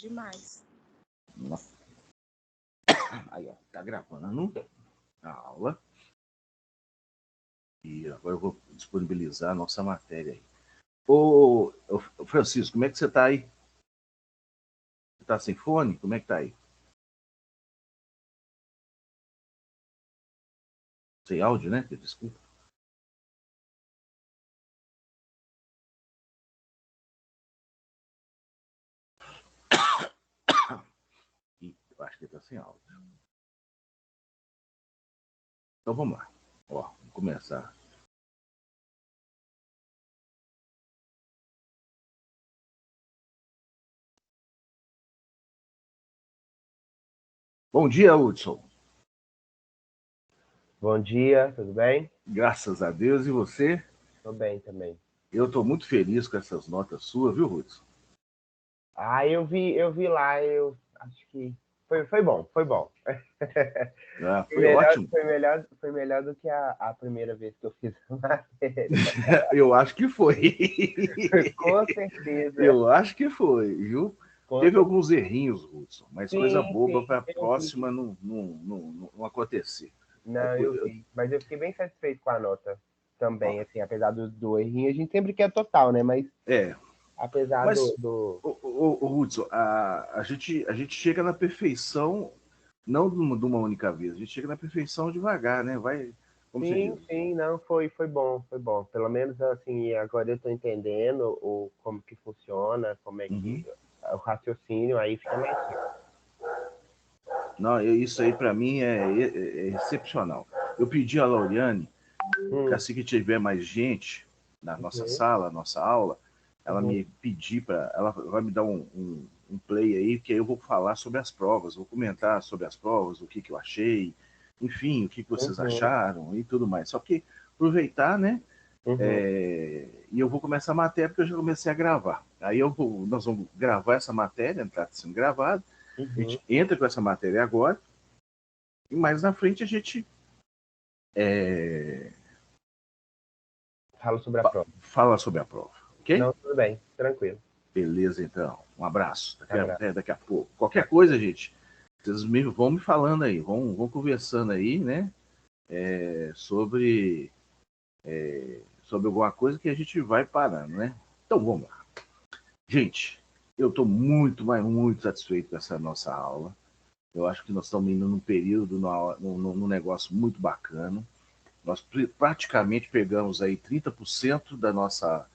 Demais. Aí, ó, tá gravando a aula. E agora eu vou disponibilizar a nossa matéria aí. Ô, Francisco, como é que você tá aí? Você tá sem fone? Como é que tá aí? Sem áudio, né? Desculpa. Eu acho que ele tá sem áudio. Então vamos lá. Ó, vamos começar. Bom dia, Hudson. Bom dia, tudo bem? Graças a Deus. E você? Tô bem também. Eu tô muito feliz com essas notas suas, viu, Hudson? Ah, eu vi lá, eu acho que foi bom. Ah, foi ótimo. Foi melhor do que a primeira vez que eu fiz a matéria. Eu acho que foi. Com certeza. Eu acho que foi, viu? Teve alguns errinhos, Hudson, mas Sim, coisa boba para a eu próxima não acontecer. Não, eu vi. Mas eu fiquei bem satisfeito com a nota também, assim, apesar do errinho. A gente sempre quer total, né? Mas apesar mas do... o Hudson, a gente chega na perfeição não de uma única vez, a gente chega na perfeição devagar, né? Vai, como você diz. Sim, não, foi bom. Pelo menos, assim, agora eu tô entendendo como que funciona, como é que... O raciocínio aí fica mais fácil. Não, isso aí para mim é excepcional. Eu pedi a Lauriane, que assim que tiver mais gente na nossa sala, nossa aula, ela me pedir ela vai me dar um play aí, que aí eu vou falar sobre as provas, vou comentar sobre as provas, o que eu achei, enfim, o que vocês acharam e tudo mais. Só que aproveitar, né? E eu vou começar a matéria porque eu já comecei a gravar. Aí nós vamos gravar essa matéria, está sendo gravado. A gente entra com essa matéria agora, e mais na frente a gente Fala sobre a prova. Fala sobre a prova, ok? Não, tudo bem, tranquilo. Beleza, então. Um abraço. Abraço. Daqui a pouco. Qualquer coisa, gente, vocês vão me falando aí, vão conversando aí, né? Sobre alguma coisa que a gente vai parando, né? Então vamos lá. Gente, eu estou muito, mas muito satisfeito com essa nossa aula. Eu acho que nós estamos indo num período, num negócio muito bacana. Nós praticamente pegamos aí 30% da nossa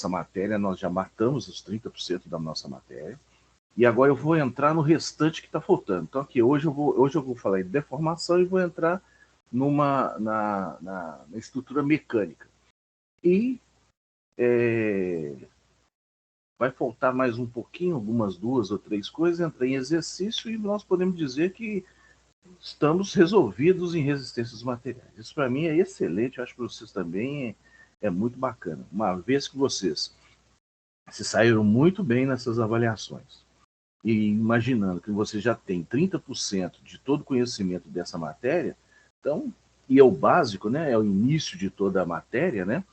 matéria, nós já matamos os 30% da nossa matéria. E agora eu vou entrar no restante que está faltando. Então aqui, hoje eu vou falar de deformação e vou entrar na estrutura mecânica. E vai faltar mais um pouquinho, algumas 2 ou 3 coisas, entrar em exercício e nós podemos dizer que estamos resolvidos em resistências materiais. Isso para mim é excelente, eu acho que para vocês também é muito bacana. Uma vez que vocês se saíram muito bem nessas avaliações, e imaginando que você já tem 30% de todo o conhecimento dessa matéria, então, e é o básico, né? É o início de toda a matéria, né?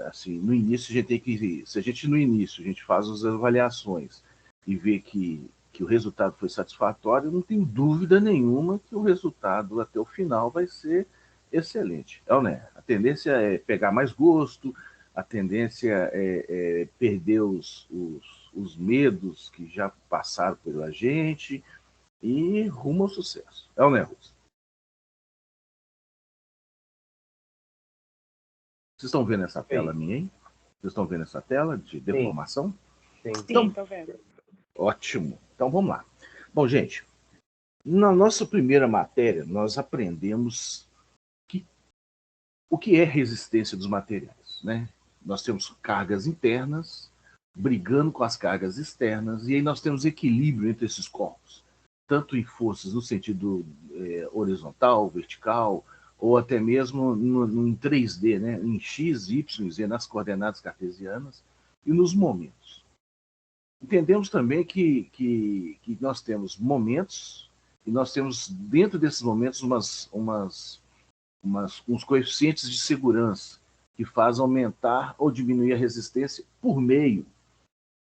Assim, no início a gente tem que, se a gente no início a gente faz as avaliações e vê que o resultado foi satisfatório, não tenho dúvida nenhuma que o resultado até o final vai ser excelente. Né? A tendência é pegar mais gosto, a tendência é perder os medos que já passaram pela gente e rumo ao sucesso. Né, Ruth? Vocês estão vendo essa tela minha, hein? Vocês estão vendo essa tela de deformação? Sim, estou vendo. Ótimo. Então vamos lá. Bom, gente, na nossa primeira matéria, nós aprendemos o que é resistência dos materiais, né? Nós temos cargas internas brigando com as cargas externas, e aí nós temos equilíbrio entre esses corpos, tanto em forças no sentido horizontal, vertical, ou até mesmo em 3D, né? Em X, Y e Z, nas coordenadas cartesianas, e nos momentos. Entendemos também que nós temos momentos, e nós temos dentro desses momentos uns coeficientes de segurança que fazem aumentar ou diminuir a resistência por meio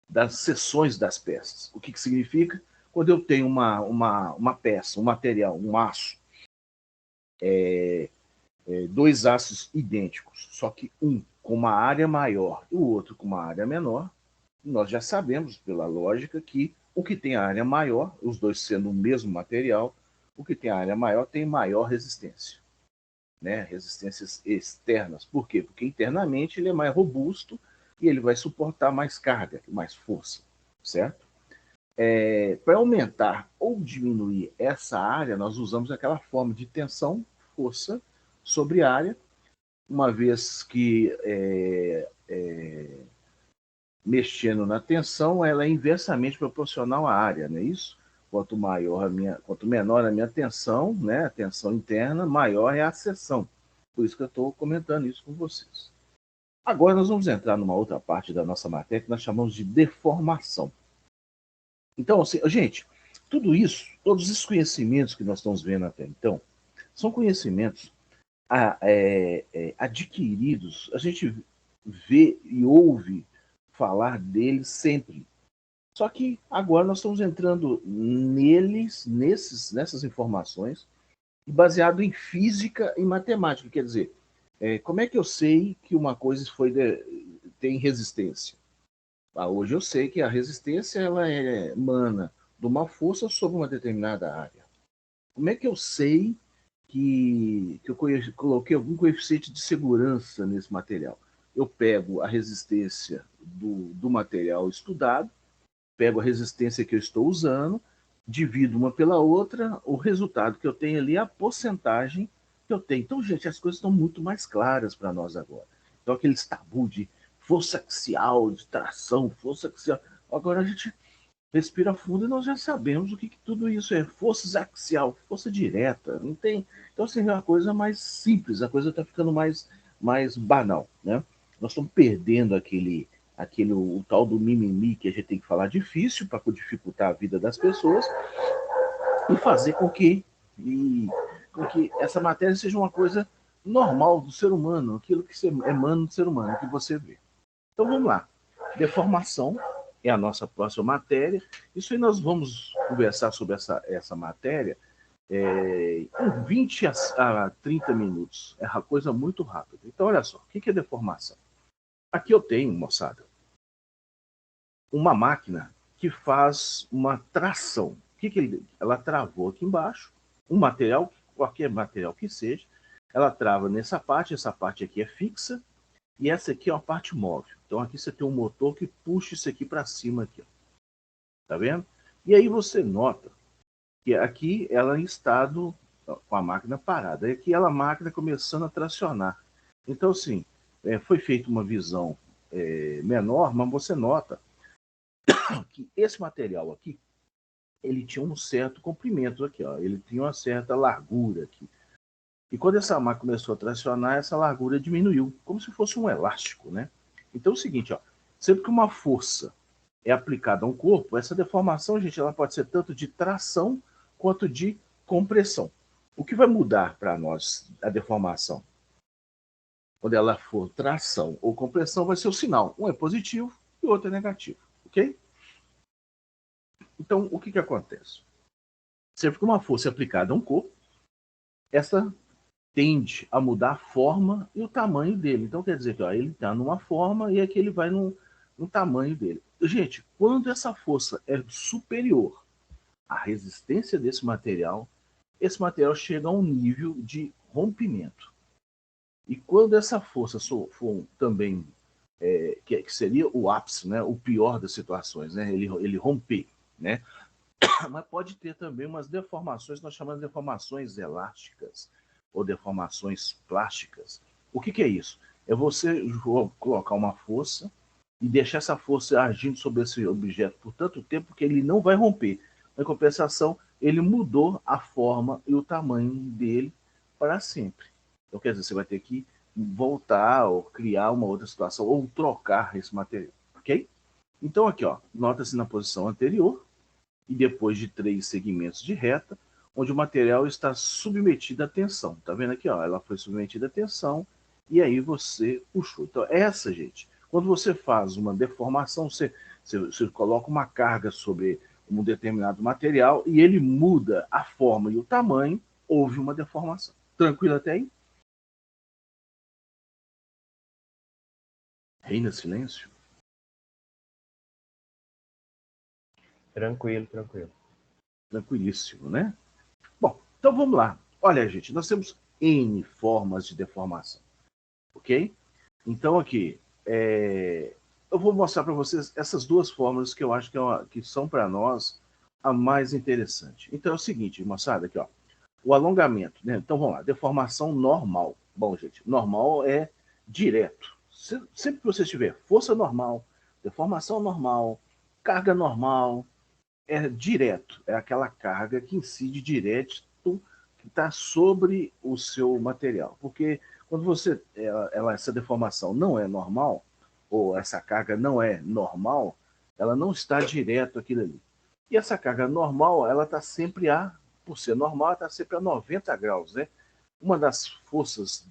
das seções das peças. O que significa? Quando eu tenho uma peça, um material, um aço, dois aços idênticos, só que um com uma área maior e o outro com uma área menor, nós já sabemos, pela lógica, que o que tem a área maior, os dois sendo o mesmo material, o que tem a área maior tem maior resistência, né? Resistências externas. Por quê? Porque internamente ele é mais robusto e ele vai suportar mais carga, mais força, certo? Para aumentar ou diminuir essa área, nós usamos aquela forma de tensão, força sobre área, uma vez que mexendo na tensão, ela é inversamente proporcional à área, não é isso? Quanto menor a minha tensão, né, a tensão interna, maior é a seção. Por isso que eu estou comentando isso com vocês. Agora nós vamos entrar numa outra parte da nossa matéria que nós chamamos de deformação. Então, assim, gente, tudo isso, todos esses conhecimentos que nós estamos vendo até então, são conhecimentos adquiridos, a gente vê e ouve falar deles sempre. Só que agora nós estamos entrando nessas informações, baseado em física e matemática. Quer dizer, como é que eu sei que uma coisa tem resistência? Hoje eu sei que a resistência ela emana de uma força sobre uma determinada área. Como é que eu sei que eu coloquei algum coeficiente de segurança nesse material? Eu pego a resistência do material estudado, pego a resistência que eu estou usando, divido uma pela outra, o resultado que eu tenho ali é a porcentagem que eu tenho. Então, gente, as coisas estão muito mais claras para nós agora. Então, aqueles tabu de força axial, de tração, força axial. Agora a gente respira fundo e nós já sabemos o que tudo isso é. Força axial, força direta, não tem. Então, assim, é uma coisa mais simples, a coisa está ficando mais banal, né? Nós estamos perdendo o tal do mimimi que a gente tem que falar difícil para dificultar a vida das pessoas e fazer com que essa matéria seja uma coisa normal do ser humano, aquilo que emana do ser humano, que você vê. Então vamos lá. Deformação é a nossa próxima matéria. Isso aí nós vamos conversar sobre essa matéria em 20 a 30 minutos. É uma coisa muito rápida. Então, olha só, o que é deformação? Aqui eu tenho, moçada, uma máquina que faz uma tração. Ela travou aqui embaixo, um material, qualquer material que seja, ela trava nessa parte, essa parte aqui é fixa, e essa aqui é uma parte móvel. Então aqui você tem um motor que puxa isso aqui para cima. Aqui, ó. Tá vendo? E aí você nota que aqui ela em estado com a máquina parada. E aqui ela a máquina começando a tracionar. Então, assim, foi feita uma visão menor, mas você nota que esse material aqui, ele tinha um certo comprimento aqui, ó. Ele tinha uma certa largura aqui. E quando essa máquina começou a tracionar, essa largura diminuiu, como se fosse um elástico, né? Então é o seguinte, ó, sempre que uma força é aplicada a um corpo, essa deformação, gente, ela pode ser tanto de tração quanto de compressão. O que vai mudar para nós a deformação? Quando ela for tração ou compressão, vai ser o sinal. Um é positivo e o outro é negativo, ok? Então, o que acontece? Sempre que uma força é aplicada a um corpo, essa tende a mudar a forma e o tamanho dele. Então, quer dizer que ele está numa forma e aqui ele vai no tamanho dele. Gente, quando essa força é superior à resistência desse material, esse material chega a um nível de rompimento. E quando essa força for também, que seria o ápice, né, o pior das situações, né, ele romper, né? Mas pode ter também umas deformações, nós chamamos de deformações elásticas ou deformações plásticas. O que é isso? É você colocar uma força e deixar essa força agindo sobre esse objeto por tanto tempo que ele não vai romper. Em compensação, ele mudou a forma e o tamanho dele para sempre. Então, quer dizer, você vai ter que voltar ou criar uma outra situação ou trocar esse material, ok? Então, aqui, ó, nota-se na posição anterior e depois de 3 segmentos de reta, onde o material está submetido à tensão. Tá vendo aqui, ó? Ela foi submetida à tensão e aí você puxou. Então, essa, gente, Quando você faz uma deformação, você coloca uma carga sobre um determinado material e ele muda a forma e o tamanho, houve uma deformação. Tranquilo até aí? Reina silêncio? Tranquilo, tranquilo. Tranquilíssimo, né? Bom, então vamos lá. Olha, gente, nós temos N formas de deformação, ok? Então aqui, eu vou mostrar para vocês essas duas fórmulas que eu acho que são para nós a mais interessante. Então é o seguinte, moçada, aqui ó, o alongamento, né? Então vamos lá, deformação normal. Bom, gente, normal é direto. Sempre que você tiver força normal, deformação normal, carga normal, é direto, é aquela carga que incide direto, que está sobre o seu material. Porque quando essa deformação não é normal, ou essa carga não é normal, ela não está direto aquilo ali. E essa carga normal, ela está sempre por ser normal, ela está sempre a 90 graus, né? Uma das forças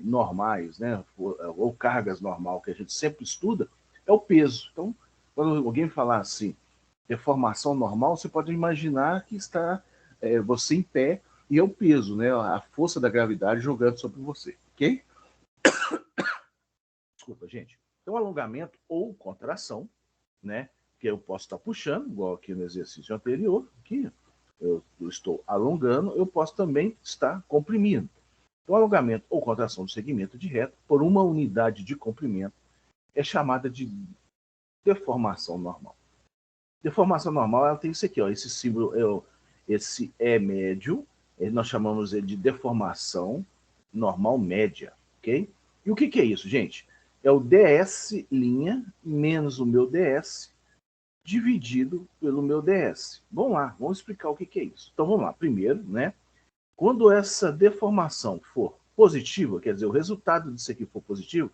normais, né, ou cargas normal que a gente sempre estuda, é o peso. Então, quando alguém falar assim, deformação normal, você pode imaginar que está você em pé e é o peso, né, a força da gravidade jogando sobre você, ok? Desculpa, gente. Então, alongamento ou contração, né, que eu posso estar puxando, igual aqui no exercício anterior, aqui eu estou alongando, eu posso também estar comprimindo. Então, alongamento ou contração do segmento de reto por uma unidade de comprimento é chamada de deformação normal. Deformação normal, ela tem isso aqui, ó, esse símbolo, esse E médio, nós chamamos ele de deformação normal média, ok? E o que é isso, gente? É o ds' menos o meu ds dividido pelo meu ds. Vamos lá, vamos explicar o que é isso. Então vamos lá, primeiro, né? Quando essa deformação for positiva, quer dizer, o resultado disso aqui for positivo,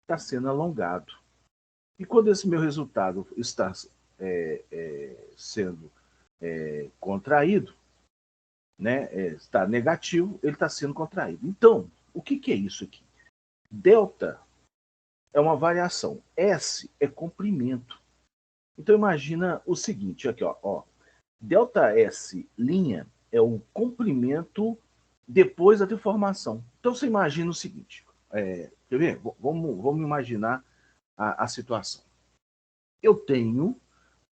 está sendo alongado. E quando esse meu resultado está sendo contraído, né, está negativo, ele está sendo contraído. Então, o que é isso aqui? Delta é uma variação, S é comprimento. Então, imagina o seguinte, aqui, ó, delta S' é o comprimento depois da deformação. Então, você imagina o seguinte, quer ver? Vamos imaginar a situação. Eu tenho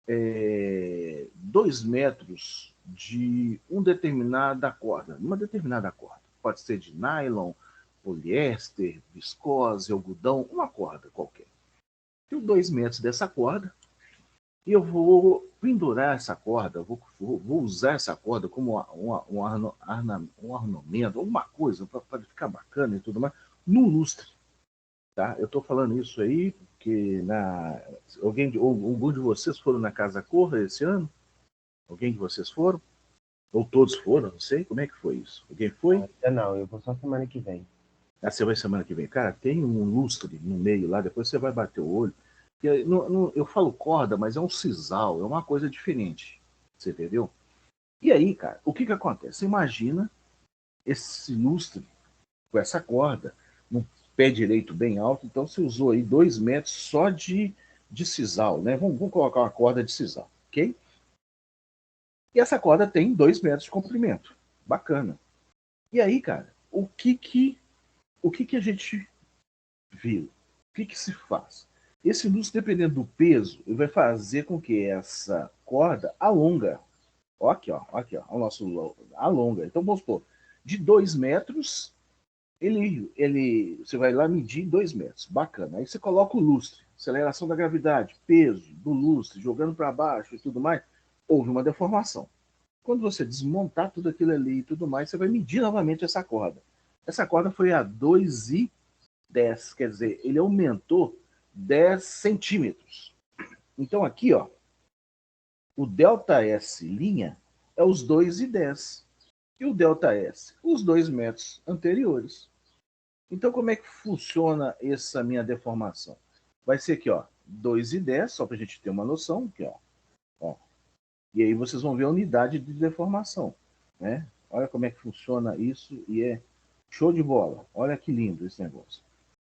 2 metros de uma determinada corda. Pode ser de nylon, poliéster, viscose, algodão, uma corda qualquer. Tenho 2 metros dessa corda e eu vou pendurar essa corda, vou usar essa corda como um ornamento, alguma coisa para ficar bacana e tudo mais, no lustre. Tá? Eu estou falando isso aí porque algum de vocês foram na Casa Corra esse ano? Alguém de vocês foram? Ou todos foram? Não sei. Como é que foi isso? Alguém foi? Não, eu vou só semana que vem. Você vai semana que vem. Cara, tem um lustre no meio lá, depois você vai bater o olho. Eu falo corda, mas é um sisal, é uma coisa diferente. Você entendeu? E aí, cara, o que acontece? Você imagina esse lustre com essa corda, no pé direito bem alto, então você usou aí 2 metros só de sisal, né? Vamos colocar uma corda de sisal, ok? E essa corda tem 2 metros de comprimento. Bacana. E aí, cara, o que a gente viu? O que se faz? Esse lustre, dependendo do peso, ele vai fazer com que essa corda alonga. Aqui, ó, o nosso alonga. Então, vamos supor, de 2 metros, você vai lá medir 2 metros. Bacana. Aí você coloca o lustre, aceleração da gravidade, peso do lustre, jogando para baixo e tudo mais, houve uma deformação. Quando você desmontar tudo aquilo ali e tudo mais, você vai medir novamente essa corda. Essa corda foi a 2,10, quer dizer, ele aumentou 10 centímetros. Então aqui, ó, o ΔS' é os 2,10. E o ΔS, os 2 metros anteriores. Então, como é que funciona essa minha deformação? Vai ser aqui, ó, 2,10, só para a gente ter uma noção, aqui, ó. E aí vocês vão ver a unidade de deformação, né? Olha como é que funciona isso e é show de bola. Olha que lindo esse negócio.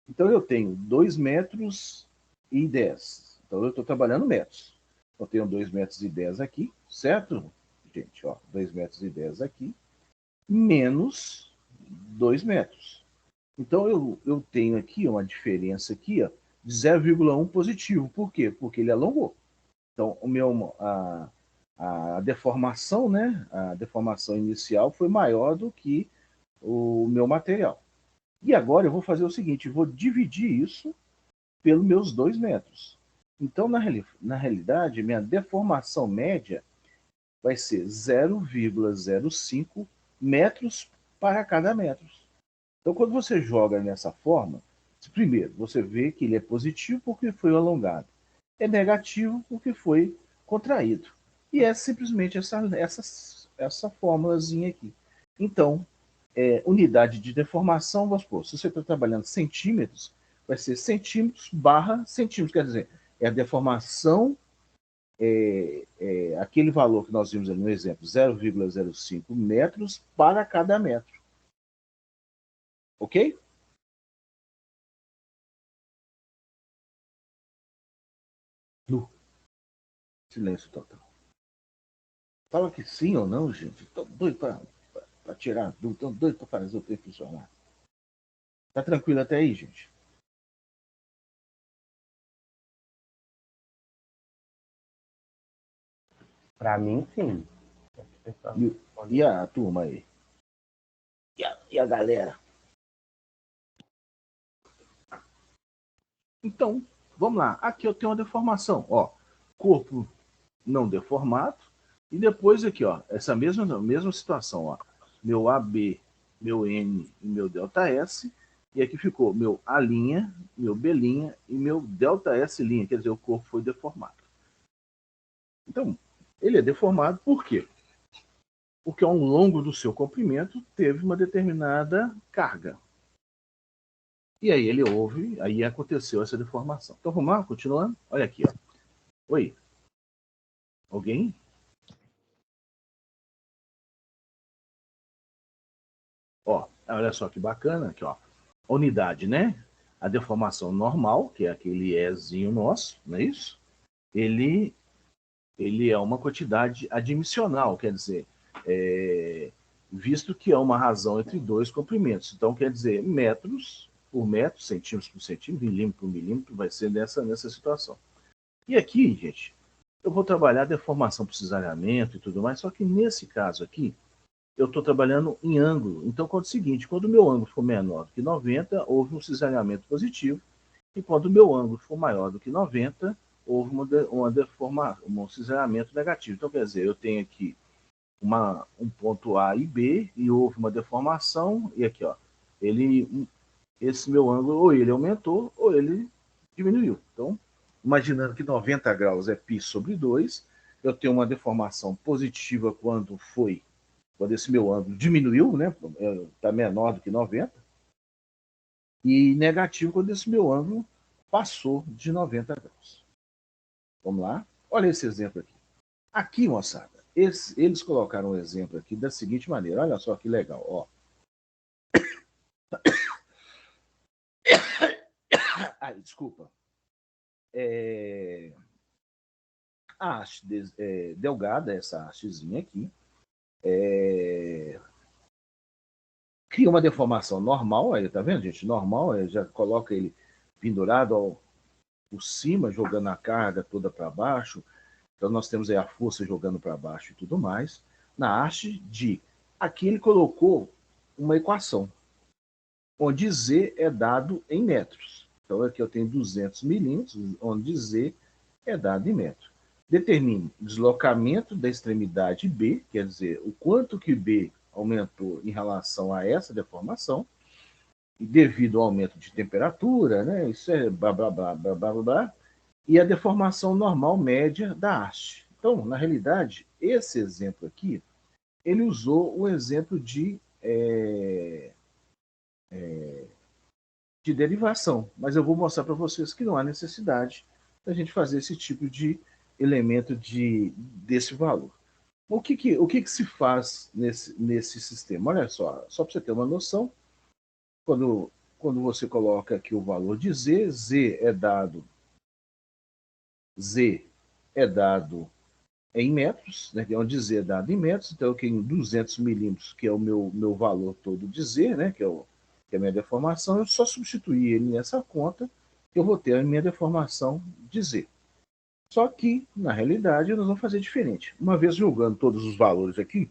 Então, eu tenho 2 metros e 10. Então, eu estou trabalhando metros. Eu tenho 2 metros e 10 aqui, certo? Gente, ó, 2 metros e 10 aqui, menos 2 metros. Então, eu tenho aqui uma diferença aqui, ó, de 0,1 positivo. Por quê? Porque ele alongou. Então, a deformação, né? A deformação inicial foi maior do que o meu material. E agora eu vou fazer o seguinte, vou dividir isso pelos meus 2 metros. Então, na realidade, minha deformação média vai ser 0,05 metros para cada metro. Então, quando você joga nessa forma, primeiro, você vê que ele é positivo porque foi alongado. É negativo porque foi contraído. E é simplesmente essa fórmulazinha aqui. Então, unidade de deformação, vamos supor, se você está trabalhando centímetros, vai ser centímetros barra centímetros, quer dizer, é a deformação, aquele valor que nós vimos ali no exemplo, 0,05 metros para cada metro. Ok? Silêncio total. Fala que sim ou não, gente. Estou doido para tirar a dúvida, estou doido para fazer o tempo funcionar. Tá tranquilo até aí, gente? Para mim, sim. E a turma aí? E a galera? Então, vamos lá. Aqui eu tenho uma deformação. Ó, corpo não deformado. E depois aqui, ó, essa mesma situação. Ó, meu AB, meu N e meu ΔS. E aqui ficou meu A', meu B' e meu ΔS'. Quer dizer, o corpo foi deformado. Então, ele é deformado por quê? Porque ao longo do seu comprimento teve uma determinada carga. E aí aí aconteceu essa deformação. Então vamos lá, continuando. Olha aqui, ó. Oi. Alguém? Ó, olha só que bacana aqui, ó. A unidade, né? A deformação normal, que é aquele Ezinho nosso, não é isso? Ele é uma quantidade admissional, quer dizer, visto que é uma razão entre dois comprimentos. Então, quer dizer, metros por metro, centímetros por centímetro, milímetro por milímetro, vai ser nessa situação. E aqui, gente, eu vou trabalhar deformação por cisalhamento e tudo mais, só que nesse caso aqui, eu estou trabalhando em ângulo. Então, quando é o seguinte, quando o meu ângulo for menor do que 90, houve um cisalhamento positivo, e quando o meu ângulo for maior do que 90, houve um cisalhamento negativo. Então, quer dizer, eu tenho aqui um ponto A e B, e houve uma deformação, e aqui, ó, esse meu ângulo, ou ele aumentou, ou ele diminuiu. Então, imaginando que 90 graus é π sobre 2, eu tenho uma deformação positiva quando esse meu ângulo diminuiu, né? Está menor do que 90, e negativo quando esse meu ângulo passou de 90 graus. Vamos lá? Olha esse exemplo aqui. Aqui, moçada, eles colocaram um exemplo aqui da seguinte maneira. Olha só que legal, ó. Ai, desculpa. A haste delgada, essa hastezinha aqui, cria uma deformação normal, aí, tá vendo, gente? Normal, já coloca ele pendurado por cima, jogando a carga toda para baixo. Então, nós temos aí a força jogando para baixo e tudo mais. Na haste de... Aqui ele colocou uma equação, onde Z é dado em metros. Então, aqui eu tenho 200 milímetros, onde Z é dado em metro. Determine o deslocamento da extremidade B, quer dizer, o quanto que B aumentou em relação a essa deformação, e devido ao aumento de temperatura, né, isso é blá, blá, blá, blá, blá, blá, e a deformação normal média da haste. Então, na realidade, esse exemplo aqui, ele usou o exemplo de derivação, mas eu vou mostrar para vocês que não há necessidade da gente fazer esse tipo de elemento desse valor. O que se faz nesse sistema? Olha só para você ter uma noção, quando quando você coloca aqui o valor de Z é dado em metros, né, onde Z é dado em metros, então eu tenho 200 milímetros, que é o meu valor todo de Z, né, que é a minha deformação, eu só substituir ele nessa conta, eu vou ter a minha deformação de Z. Só que, na realidade, nós vamos fazer diferente. Uma vez jogando todos os valores aqui,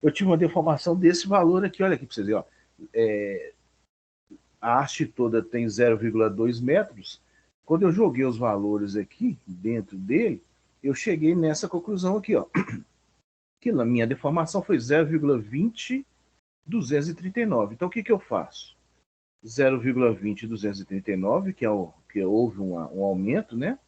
eu tive uma deformação desse valor aqui, olha aqui para vocês verem, ó. A haste toda tem 0,2 metros. Quando eu joguei os valores aqui dentro dele, eu cheguei nessa conclusão aqui, ó, que a minha deformação foi 0,20239. Então, o que eu faço? 0,20239, que houve um aumento, né,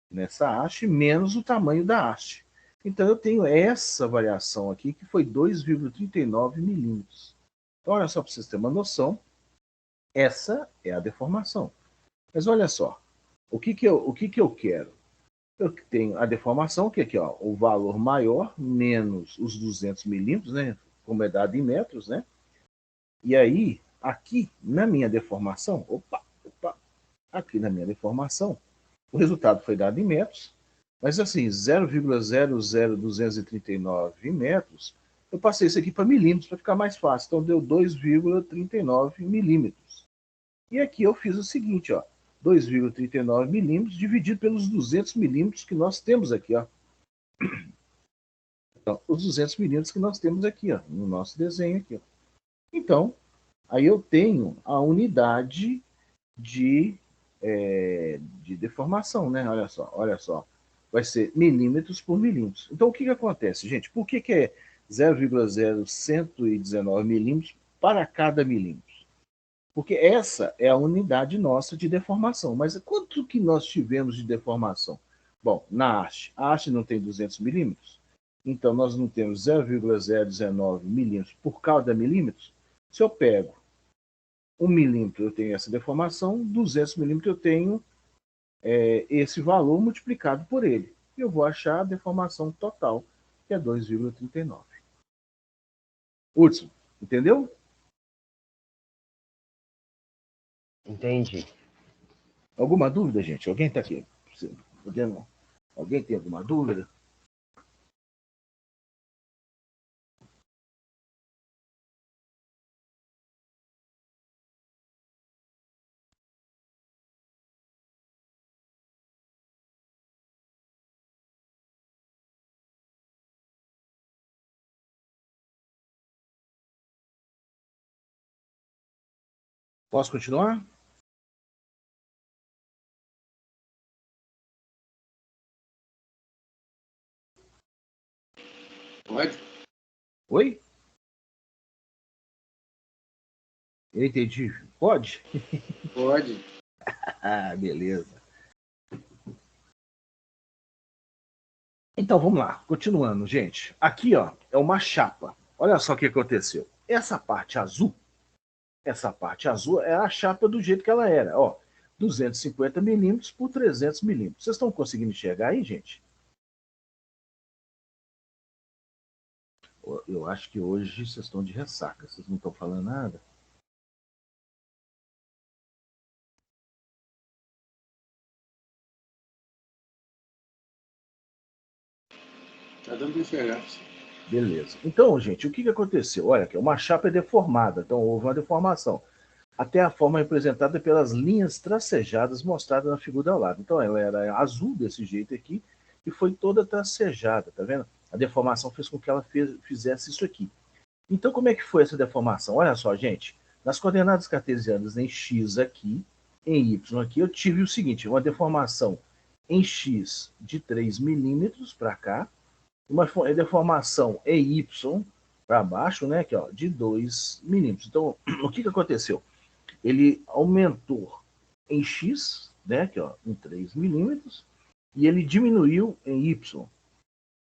nessa haste, menos o tamanho da haste. Então, eu tenho essa variação aqui, que foi 2,39 milímetros. Então, olha só, para vocês terem uma noção, essa é a deformação. Mas olha só, o que eu quero? Eu tenho a deformação, que é aqui, ó, o valor maior menos os 200 milímetros, né, como é dado em metros, né? E aí, aqui na minha deformação, aqui na minha deformação, o resultado foi dado em metros, mas assim, 0,00239 metros, eu passei isso aqui para milímetros, para ficar mais fácil. Então, deu 2,39 milímetros. E aqui eu fiz o seguinte, ó, 2,39 milímetros dividido pelos 200 milímetros que nós temos aqui, ó. Então, os 200 milímetros que nós temos aqui, ó, no nosso desenho aqui, ó. Então, aí eu tenho a unidade de deformação, né? Olha só. Vai ser milímetros por milímetros. Então, o que acontece, gente? Por que é 0,0119 milímetros para cada milímetro? Porque essa é a unidade nossa de deformação. Mas quanto que nós tivemos de deformação? Bom, na haste. A haste não tem 200 milímetros. Então, nós não temos 0,019 milímetros por cada milímetro. Se eu pego 1 milímetro, eu tenho essa deformação. 200 milímetros, eu tenho esse valor multiplicado por ele. E eu vou achar a deformação total, que é 2,39. Hudson, entendeu? Entendi. Alguma dúvida, gente? Alguém está aqui? Alguém tem alguma dúvida? Posso continuar? Pode? Oi? Eu entendi. Pode? Pode. Ah, beleza. Então, vamos lá. Continuando, gente. Aqui, ó, é uma chapa. Olha só o que aconteceu. Essa parte azul é a chapa do jeito que ela era. Ó, 250 milímetros por 300 milímetros. Vocês estão conseguindo enxergar aí, gente? Eu acho que hoje vocês estão de ressaca. Vocês não estão falando nada? Tá dando para enxergar. Beleza. Então, gente, o que aconteceu? Olha aqui, uma chapa é deformada, então houve uma deformação. Até a forma representada pelas linhas tracejadas mostradas na figura ao lado. Então, ela era azul desse jeito aqui e foi toda tracejada, tá vendo? A deformação fez com que ela fizesse isso aqui. Então, como é que foi essa deformação? Olha só, gente, nas coordenadas cartesianas em x aqui, em y aqui, eu tive o seguinte, uma deformação em x de 3 milímetros para cá, uma deformação em y para baixo, né, aqui, ó, de 2 milímetros. Então, o que aconteceu? Ele aumentou em x, né, aqui, ó, em 3 milímetros, e ele diminuiu em y,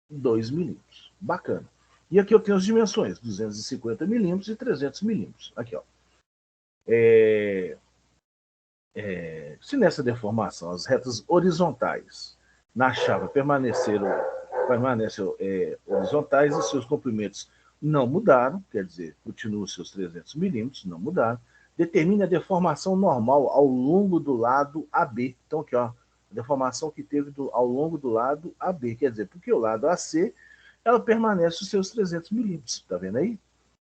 2 milímetros. Bacana. E aqui eu tenho as dimensões, 250 milímetros e 300 milímetros. Aqui, ó. Se nessa deformação as retas horizontais na chapa permanecem horizontais e seus comprimentos não mudaram, quer dizer, continuam seus 300 milímetros, não mudaram. determine a deformação normal ao longo do lado AB. Então, aqui, ó, a deformação que teve ao longo do lado AB. Quer dizer, porque o lado AC, ela permanece os seus 300 milímetros. Tá vendo aí?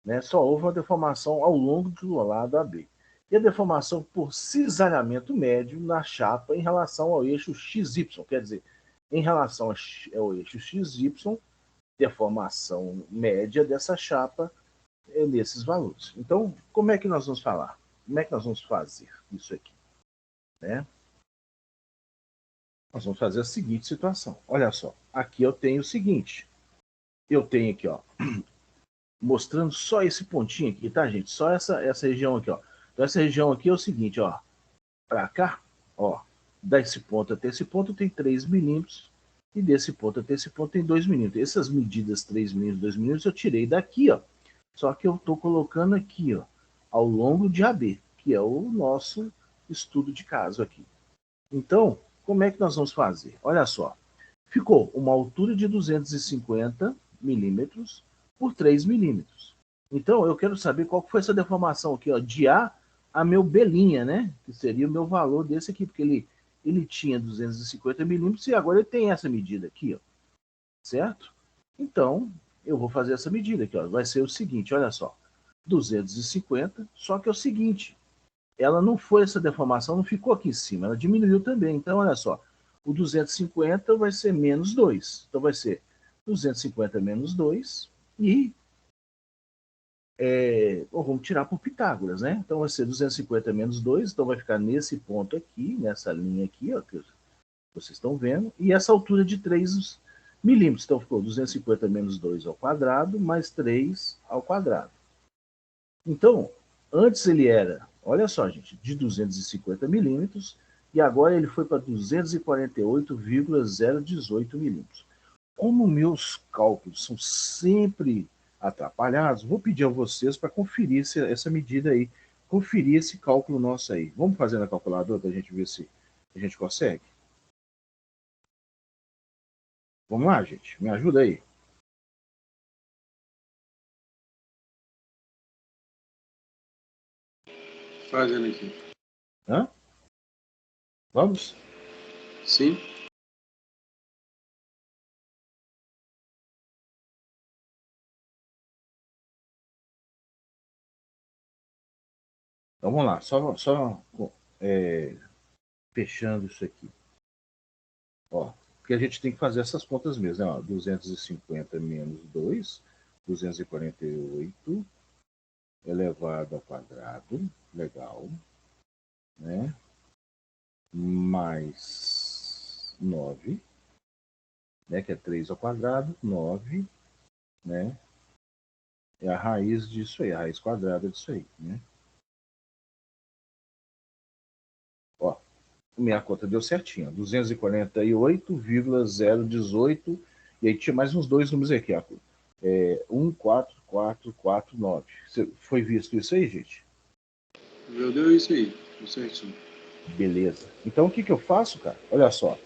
Né? Só houve uma deformação ao longo do lado AB. E a deformação por cisalhamento médio na chapa em relação ao eixo XY. Quer dizer, em relação ao eixo XY, deformação média dessa chapa é nesses valores. Então, como é que nós vamos falar? Como é que nós vamos fazer isso aqui? Né? Nós vamos fazer a seguinte situação. Olha só, aqui eu tenho o seguinte. Eu tenho aqui, ó, mostrando só esse pontinho aqui, tá, gente? Só essa região aqui, ó. Então, essa região aqui é o seguinte, ó. Para cá, ó, desse ponto até esse ponto tem 3 milímetros. E desse ponto até esse ponto tem 2 milímetros. Essas medidas 3 milímetros, 2 milímetros, eu tirei daqui, ó. Só que eu estou colocando aqui, ó, ao longo de AB, que é o nosso estudo de caso aqui. Então, como é que nós vamos fazer? Olha só, ficou uma altura de 250 milímetros por 3 milímetros. Então, eu quero saber qual foi essa deformação aqui, ó, de A a meu B', né? Que seria o meu valor desse aqui, porque ele tinha 250 milímetros e agora ele tem essa medida aqui, ó, certo? Então, eu vou fazer essa medida aqui, ó. Vai ser o seguinte, olha só, 250, só que é o seguinte, ela não foi essa deformação, não ficou aqui em cima, ela diminuiu também. Então, olha só, o 250 vai ser menos 2. Então, vai ser 250 menos 2 e vamos tirar por Pitágoras, né? Então, vai ser 250 menos 2, então vai ficar nesse ponto aqui, nessa linha aqui, ó, que vocês estão vendo, e essa altura de 3 milímetros. Então, ficou 250 menos 2 ao quadrado, mais 3 ao quadrado. Então, antes ele era, olha só, gente, de 250 milímetros, e agora ele foi para 248,018 milímetros. Como meus cálculos são sempre atrapalhados, vou pedir a vocês para conferir essa medida aí, conferir esse cálculo nosso aí. Vamos fazer na calculadora para a gente ver se a gente consegue? Vamos lá, gente, me ajuda aí. Fazendo aqui. Hã? Vamos? Sim. Então vamos lá, só fechando isso aqui. Ó, porque a gente tem que fazer essas contas mesmo, né? Ó, 250 menos 2, 248 elevado ao quadrado, legal, né? Mais 9, né? Que é 3 ao quadrado, 9, né? É a raiz disso aí, a raiz quadrada disso aí, né? Ó, minha conta deu certinho, 248,018, e aí tinha mais uns dois números aqui, ó. 14449. Foi visto isso aí, gente? Eu deu isso aí, tudo certinho. Beleza. Então o que eu faço, cara? Olha só.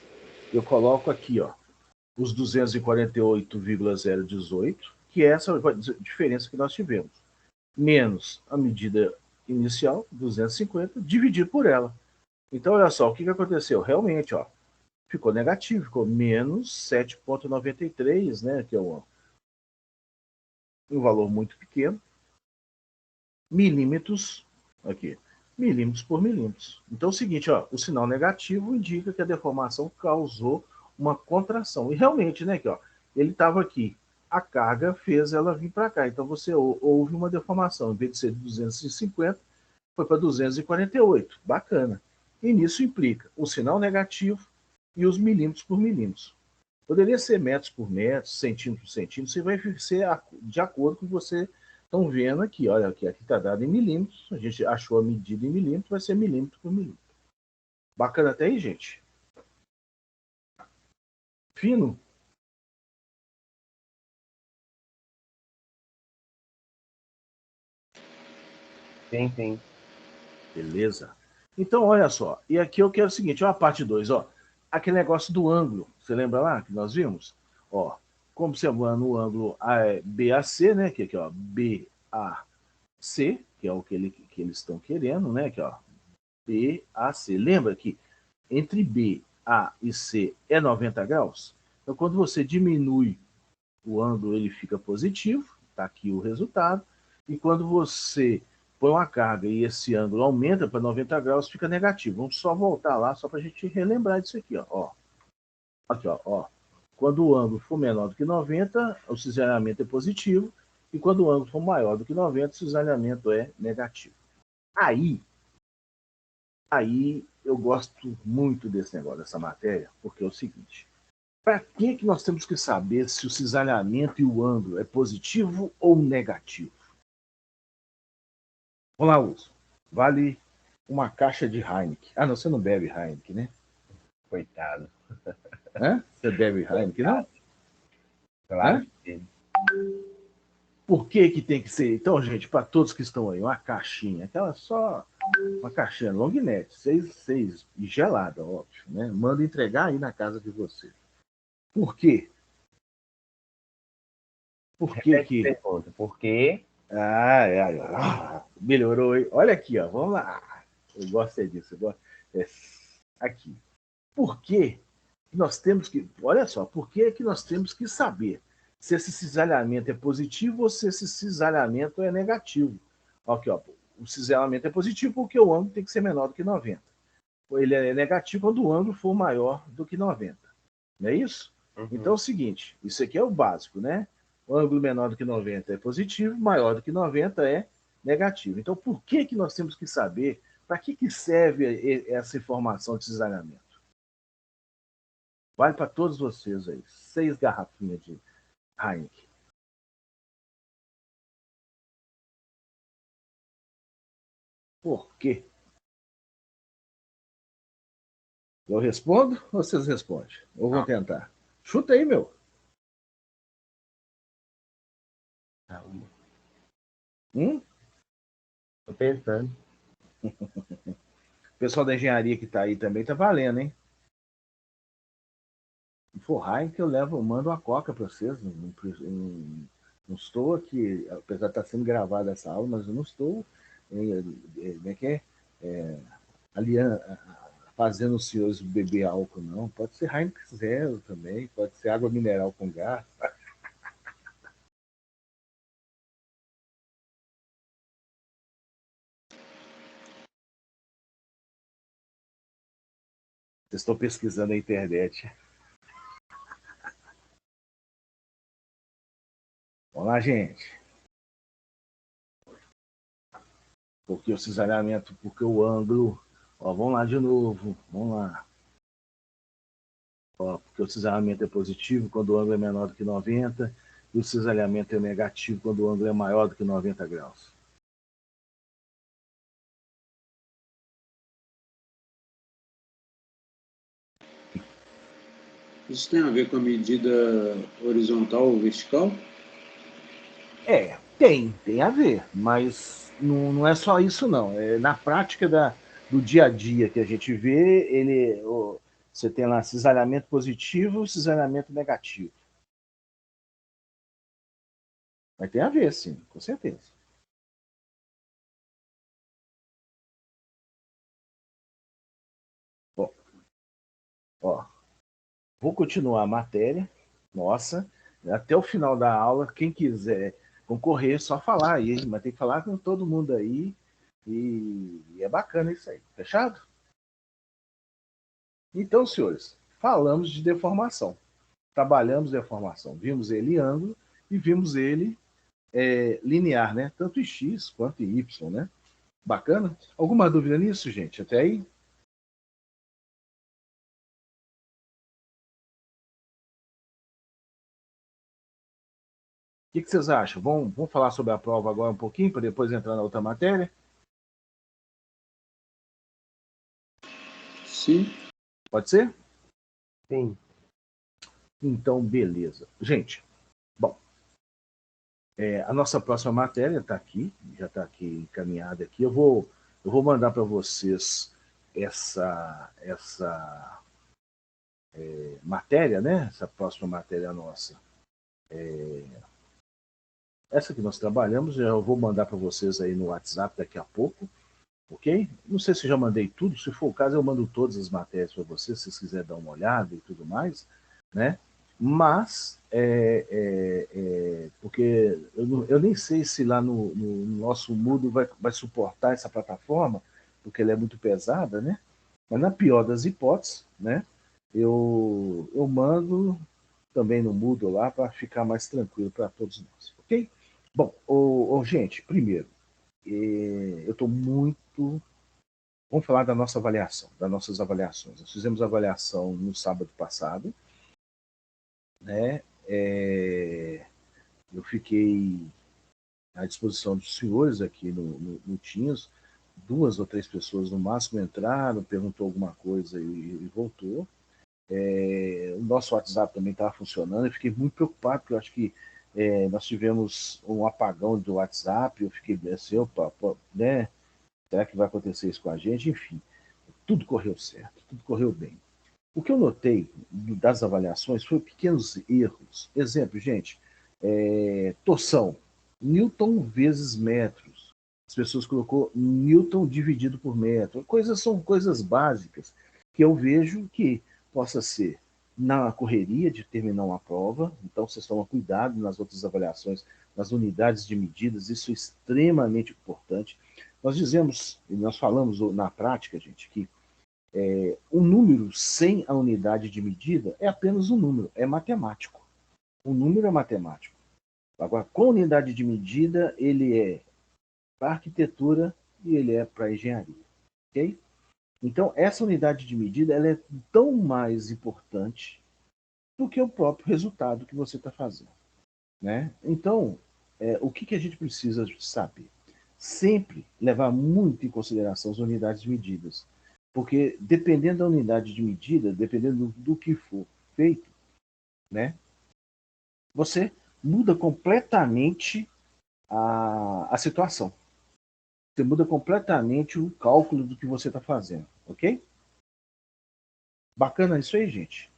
Eu coloco aqui, ó, os 248,018, que é essa diferença que nós tivemos, menos a medida inicial, 250, dividido por ela. Então, olha só, o que aconteceu? Realmente, ó, ficou negativo, ficou menos 7,93, né, que é um valor muito pequeno, milímetros, aqui, milímetros por milímetros. Então é o seguinte, ó, o sinal negativo indica que a deformação causou uma contração. E realmente, né, que, ó, ele estava aqui, a carga fez ela vir para cá. Então você houve uma deformação, em vez de ser de 250, foi para 248. Bacana. E nisso implica o sinal negativo e os milímetros por milímetros. Poderia ser metros por metro, centímetro por centímetro, você vai ser de acordo com o que você estão vendo aqui. Olha, aqui está dado em milímetros, a gente achou a medida em milímetros, vai ser milímetro por milímetro. Bacana até aí, gente? Fino? Sim, sim. Beleza. Então, olha só. E aqui eu quero o seguinte, ó, a parte 2, ó. Aquele negócio do ângulo. Você lembra lá que nós vimos? Ó, observando o ângulo BAC, né? Que aqui, ó, BAC, que é o que que eles estão querendo, né? Aqui, ó, B, A, C. Lembra que entre B, A e C é 90 graus? Então, quando você diminui o ângulo, ele fica positivo, está aqui o resultado, e quando você põe uma carga e esse ângulo aumenta para 90 graus, fica negativo. Vamos só voltar lá, só para a gente relembrar disso aqui, ó. Aqui, ó. Quando o ângulo for menor do que 90, o cisalhamento é positivo, e quando o ângulo for maior do que 90, o cisalhamento é negativo. Aí eu gosto muito desse negócio, dessa matéria, porque é o seguinte: para que nós temos que saber se o cisalhamento e o ângulo é positivo ou negativo? Vamos lá, Uso. Vale uma caixa de Heineken. Ah, não, você não bebe Heineken, né? Coitado. Hã? Você bebe Heineken, não? Claro que sim. Por que tem que ser? Então, gente, para todos que estão aí, uma caixinha, aquela só, uma caixinha long neck, 6 e gelada, óbvio, né? Manda entregar aí na casa de vocês. Por quê? Por que que... Pergunta, por quê? Melhorou, hein? Olha aqui, ó, vamos lá. Eu gosto disso, eu gosto. Aqui. Por que nós temos que... Olha só, por que nós temos que saber se esse cisalhamento é positivo ou se esse cisalhamento é negativo? Aqui, ó, o cisalhamento é positivo porque o ângulo tem que ser menor do que 90. Ele é negativo quando o ângulo for maior do que 90. Não é isso? Uhum. Então é o seguinte, isso aqui é o básico, né? O ângulo menor do que 90 é positivo, maior do que 90 é negativo. Então por que nós temos que saber, para que serve essa informação de cisalhamento? Vale para todos vocês aí. 6 garrafinhas de Heineken. Por quê? Eu respondo ou vocês respondem? Ou vão tentar? Chuta aí, meu. Tô pensando. O pessoal da engenharia que tá aí também tá valendo, hein? Se for Heineken, eu mando uma coca para vocês. Não estou aqui, apesar de estar sendo gravada essa aula, mas eu não estou fazendo os senhores beber álcool, não. Pode ser Heineken Zero também, pode ser água mineral com gás. Vocês estão pesquisando na internet. Vamos lá, gente. Porque o cisalhamento, porque o ângulo... Ó, vamos lá de novo. Vamos lá. Ó, porque o cisalhamento é positivo quando o ângulo é menor do que 90 e o cisalhamento é negativo quando o ângulo é maior do que 90 graus. Isso tem a ver com a medida horizontal ou vertical? Tem a ver, mas não é só isso não. Na prática do dia a dia que a gente vê, você tem lá cisalhamento positivo e cisalhamento negativo. Mas tem a ver, sim, com certeza. Bom, ó, vou continuar a matéria, nossa, até o final da aula, quem quiser concorrer, é só falar aí, mas tem que falar com todo mundo aí, e é bacana isso aí, fechado? Então, senhores, falamos de deformação, trabalhamos deformação, vimos ele em ângulo e vimos ele linear, né? Tanto em X quanto em Y, né? Bacana? Alguma dúvida nisso, gente? Até aí? O que vocês acham? Vamos falar sobre a prova agora um pouquinho, para depois entrar na outra matéria? Sim. Pode ser? Sim. Então, beleza. Gente, bom, a nossa próxima matéria está aqui, já está aqui encaminhada aqui. Eu vou mandar para vocês essa matéria, né? Essa próxima matéria nossa. Essa que nós trabalhamos, eu vou mandar para vocês aí no WhatsApp daqui a pouco, ok? Não sei se já mandei tudo, se for o caso eu mando todas as matérias para vocês, se vocês quiserem dar uma olhada e tudo mais, né? Mas, porque eu nem sei se lá no nosso Moodle vai suportar essa plataforma, porque ela é muito pesada, né? Mas na pior das hipóteses, né? Eu mando também no Moodle lá para ficar mais tranquilo para todos nós, ok? Bom, gente, primeiro, eu estou muito... Vamos falar da nossa avaliação, das nossas avaliações. Nós fizemos a avaliação no sábado passado, né? Eu fiquei à disposição dos senhores aqui no Teams, 2 ou 3 pessoas no máximo entraram, perguntou alguma coisa e voltou. O nosso WhatsApp também estava funcionando, eu fiquei muito preocupado, porque eu acho que nós tivemos um apagão do WhatsApp, eu fiquei assim, opa, né? Será que vai acontecer isso com a gente? Enfim, tudo correu certo, tudo correu bem. O que eu notei das avaliações foi pequenos erros. Exemplo, gente, torção, Newton vezes metros. As pessoas colocou Newton dividido por metro. São coisas básicas que eu vejo que possa ser na correria de terminar uma prova, então vocês tomam cuidado nas outras avaliações, nas unidades de medidas, isso é extremamente importante. Nós falamos na prática, gente, que o número sem a unidade de medida é apenas um número, é matemático. O número é matemático. Agora, com a unidade de medida, ele é para arquitetura e ele é para engenharia. Ok? Então, essa unidade de medida ela é tão mais importante do que o próprio resultado que você está fazendo. Né? Então, o que a gente precisa saber? Sempre levar muito em consideração as unidades de medidas. Porque dependendo da unidade de medida, dependendo do que for feito, né, você muda completamente a situação. Você muda completamente o cálculo do que você está fazendo, ok? Bacana isso aí, gente?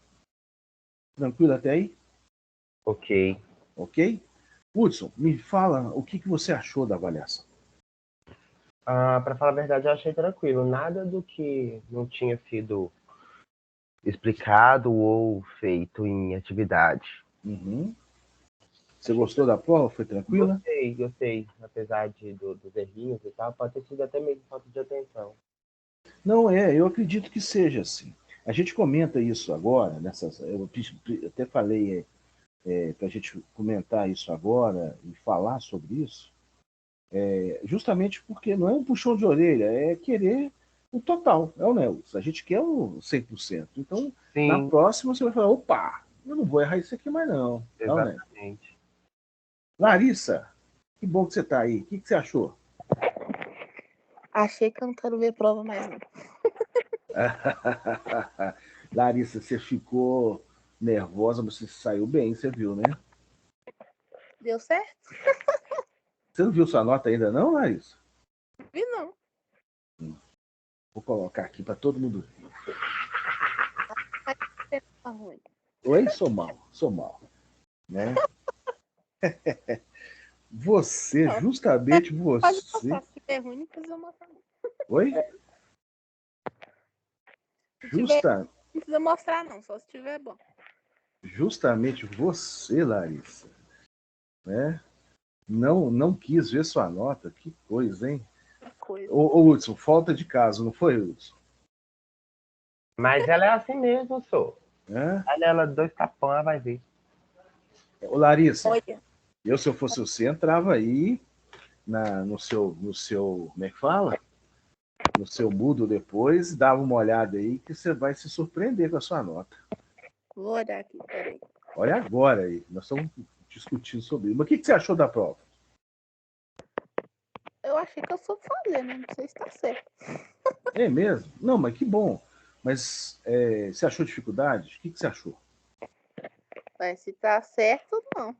Tranquilo até aí? Ok. Ok? Hudson, me fala o que você achou da avaliação. Para falar a verdade, eu achei tranquilo. Nada do que não tinha sido explicado ou feito em atividade. Uhum. Você gostou da prova? Foi tranquila? Gostei. Apesar dos errinhos e tal, pode ter sido até mesmo falta de atenção. Não, eu acredito que seja assim. A gente comenta isso agora, eu até falei para a gente comentar isso agora e falar sobre isso, justamente porque não é um puxão de orelha, é querer o total, é o Nelson. A gente quer o 100%. Então, na Sim, próxima você vai falar, opa, eu não vou errar isso aqui mais não. Não, né? exatamente. Larissa, que bom que você está aí. O que você achou? Achei que eu não quero ver prova mais não. Larissa, você ficou nervosa, mas você saiu bem, você viu, né? Deu certo? Você não viu sua nota ainda não, Larissa? Vi não. Vou colocar aqui para todo mundo ver. Tá ruim. Oi, sou mal. Né? Você, Não. justamente Pode você... passar. Se tiver ruim, não precisa mostrar não. Oi? Não precisa mostrar não, só se tiver bom. Justamente você, Larissa, né? Não quis ver sua nota. Que coisa, hein? Ô, Hudson, falta de caso, não foi, Hudson? Mas ela é assim mesmo, sou. Olha ela, 2 tapão, ela vai ver. Ô, Larissa, Olha. se eu fosse você, entrava aí no seu, como é que fala? No seu Moodle depois, dava uma olhada aí que você vai se surpreender com a sua nota. Vou olhar aqui, peraí. Olha agora aí, nós estamos discutindo sobre isso. Mas o que você achou da prova? Eu achei que eu soube fazer, né? Não sei se tá certo. É mesmo? Não, mas que bom. Mas você achou dificuldade? O que você achou? Mas se tá certo, não.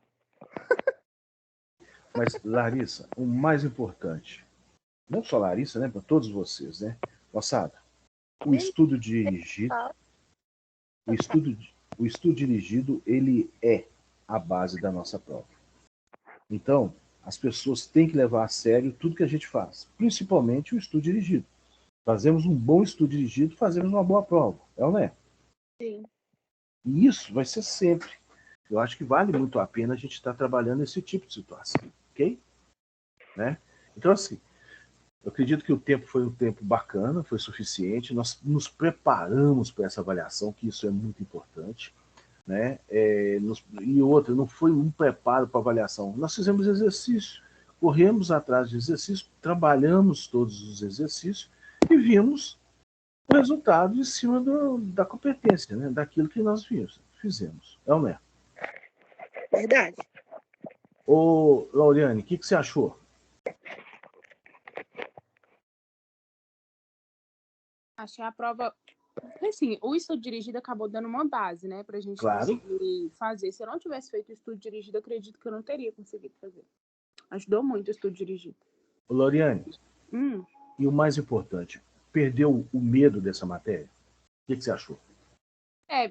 Mas, Larissa, o mais importante, não só Larissa, né, para todos vocês, né? Moçada, o estudo dirigido, o estudo dirigido, ele é a base da nossa prova. Então, as pessoas têm que levar a sério tudo que a gente faz, principalmente o estudo dirigido. Fazemos um bom estudo dirigido, fazemos uma boa prova, é ou não é? Sim. E isso vai ser sempre. Eu acho que vale muito a pena a gente estar trabalhando nesse tipo de situação, ok? Né? Então, assim, eu acredito que o tempo foi um tempo bacana, foi suficiente, nós nos preparamos para essa avaliação, que isso é muito importante, né? E outra, não foi um preparo para avaliação, nós fizemos exercício, corremos atrás de exercício, trabalhamos todos os exercícios e vimos o resultado em cima da competência, né? Daquilo que nós fizemos. É ou não é? Verdade. Ô, Lauriane, o que você achou? Achei a prova. Assim, o estudo dirigido acabou dando uma base, né, pra gente Claro. conseguir fazer. Se eu não tivesse feito o estudo dirigido, acredito que eu não teria conseguido fazer. Ajudou muito o estudo dirigido. Ô, Lauriane, e o mais importante, perdeu o medo dessa matéria? O que você achou?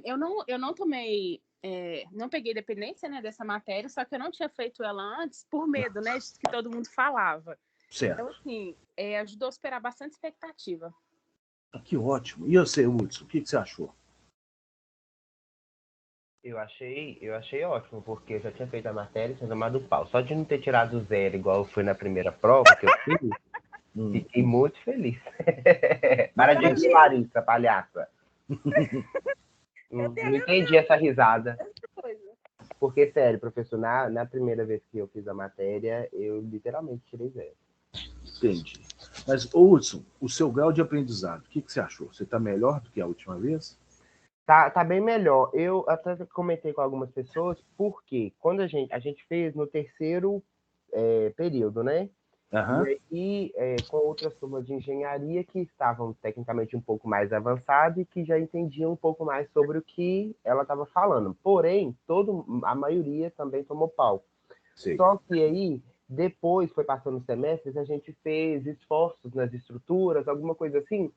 Eu não tomei. Não peguei dependência, né, dessa matéria, só que eu não tinha feito ela antes por medo, né, de que todo mundo falava. Certo. Então, assim, ajudou a superar bastante expectativa. Que ótimo. E você, Hudson, o que você achou? Eu achei ótimo, porque eu já tinha feito a matéria e tinha tomado pau. Só de não ter tirado zero, igual foi na primeira prova que eu fiz, fiquei muito feliz. Para de rir, Larissa, palhaça. Não entendi essa risada. Porque, sério, professor, na primeira vez que eu fiz a matéria, eu literalmente tirei zero. Entendi. Mas, Hudson, o seu grau de aprendizado, o que você achou? Você está melhor do que a última vez? Tá bem melhor. Eu até comentei com algumas pessoas, porque quando a gente fez no terceiro período, né? Uhum. E aí, com outras turmas de engenharia que estavam tecnicamente um pouco mais avançadas e que já entendiam um pouco mais sobre o que ela estava falando. Porém, a maioria também tomou pau. Sim. Só que aí, depois, foi passando os semestres, a gente fez esforços nas estruturas, alguma coisa assim,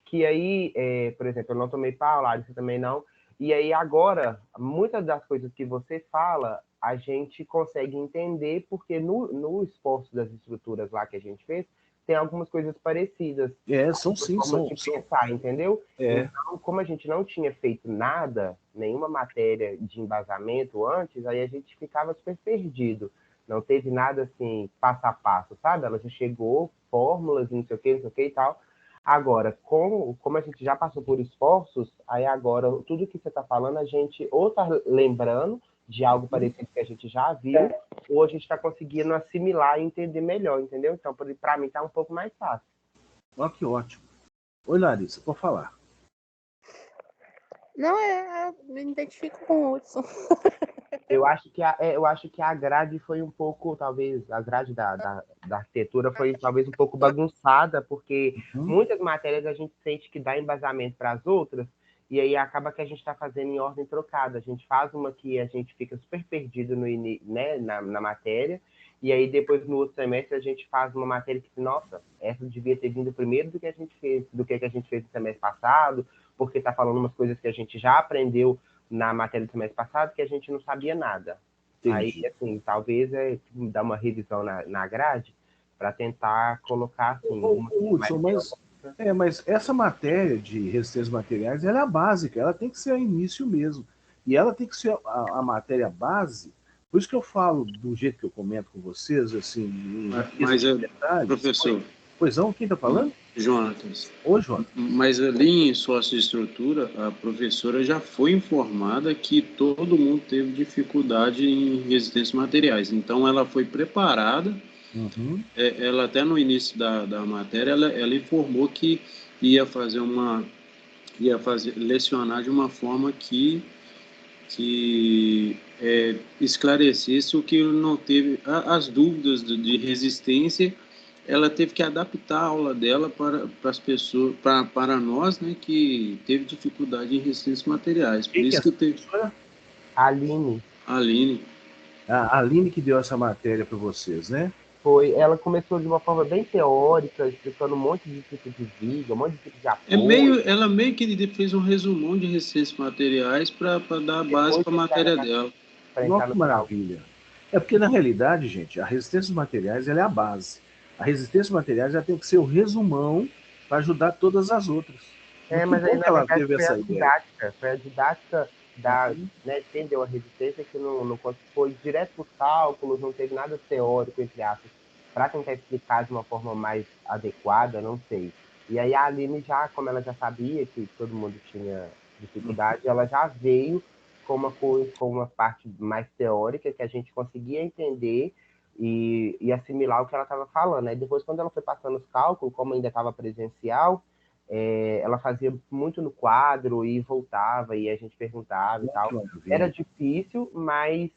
que aí, por exemplo, eu não tomei pau, Larissa também não, e aí agora, muitas das coisas que você fala, a gente consegue entender, porque no esforço das estruturas lá que a gente fez, tem algumas coisas parecidas. São sim, são. Pensar, entendeu? Então, como a gente não tinha feito nada, nenhuma matéria de embasamento antes, aí a gente ficava super perdido. Não teve nada assim, passo a passo, sabe? Ela já chegou, fórmulas, não sei o que e tal. Agora, como a gente já passou por esforços, aí agora, tudo que você está falando, a gente ou está lembrando de algo parecido que a gente já viu, ou a gente está conseguindo assimilar e entender melhor, entendeu? Então, para mim, está um pouco mais fácil. Olha que ótimo. Oi, Larissa, pode falar. Não, eu me identifico com o Hudson. Eu acho que a grade foi um pouco, talvez, a grade da arquitetura foi talvez um pouco bagunçada, porque muitas matérias a gente sente que dá embasamento para as outras, e aí acaba que a gente está fazendo em ordem trocada. A gente faz uma que a gente fica super perdido né, na matéria, e aí depois no outro semestre a gente faz uma matéria que, nossa, essa devia ter vindo primeiro do que a gente fez no semestre passado, porque está falando umas coisas que a gente já aprendeu na matéria do semestre passado que a gente não sabia nada. Entendi. Aí, assim, talvez dar uma revisão na grade para tentar colocar, assim... Hudson, mas essa matéria de resistências materiais, ela é básica, ela tem que ser o início mesmo. E ela tem que ser a matéria base. Por isso que eu falo do jeito que eu comento com vocês, assim... Mas, professor... Pois não, quem está falando? Jonatas. Ô, Jonatas. Mas ali em sócio-estrutura, a professora já foi informada que todo mundo teve dificuldade em resistências materiais. Então, ela foi preparada. Ela até no início da matéria, ela informou que ia lecionar de uma forma que esclarecesse o que não teve, as dúvidas de resistência. Ela teve que adaptar a aula dela para as pessoas, para nós, né, que teve dificuldade em resistências materiais. Por isso que teve. Aline. A Aline que deu essa matéria para vocês, né? Foi. Ela começou de uma forma bem teórica, explicando um monte de tipo de viga, um monte de tipo de apoio. Ela meio que fez um resumão de resistências materiais para dar base para a matéria dela. Nossa, que maravilha. É porque, na realidade, gente, a resistência dos materiais ela é a base. A resistência dos materiais ela tem que ser o resumão para ajudar todas as outras. Mas aí, na que ela verdade, teve essa ideia. Foi a didática né, entendeu a resistência, que não foi direto para os cálculos, não teve nada teórico, entre aspas, para tentar explicar de uma forma mais adequada, não sei. E aí a Aline, já, como ela já sabia que todo mundo tinha dificuldade, ela já veio com uma parte mais teórica que a gente conseguia entender e assimilar o que ela estava falando. Aí depois, quando ela foi passando os cálculos, como ainda estava presencial, ela fazia muito no quadro e voltava e a gente perguntava e tal. Era difícil, mas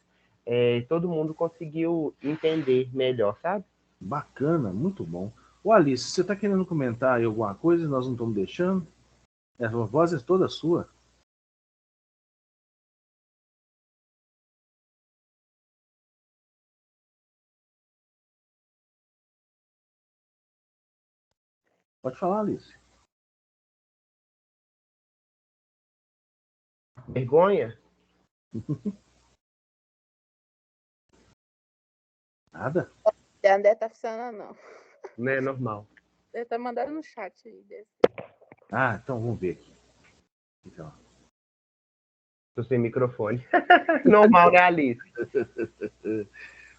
todo mundo conseguiu entender melhor, sabe? Bacana, muito bom. Ô Alice, você está querendo comentar aí alguma coisa e nós não estamos deixando? A voz é toda sua. Pode falar, Alice. Vergonha? Nada? O André tá funcionando, não. Não é normal. Ele tá mandando no chat aí. Então vamos ver aqui. Então. Tô sem microfone. Normal, né, Alice?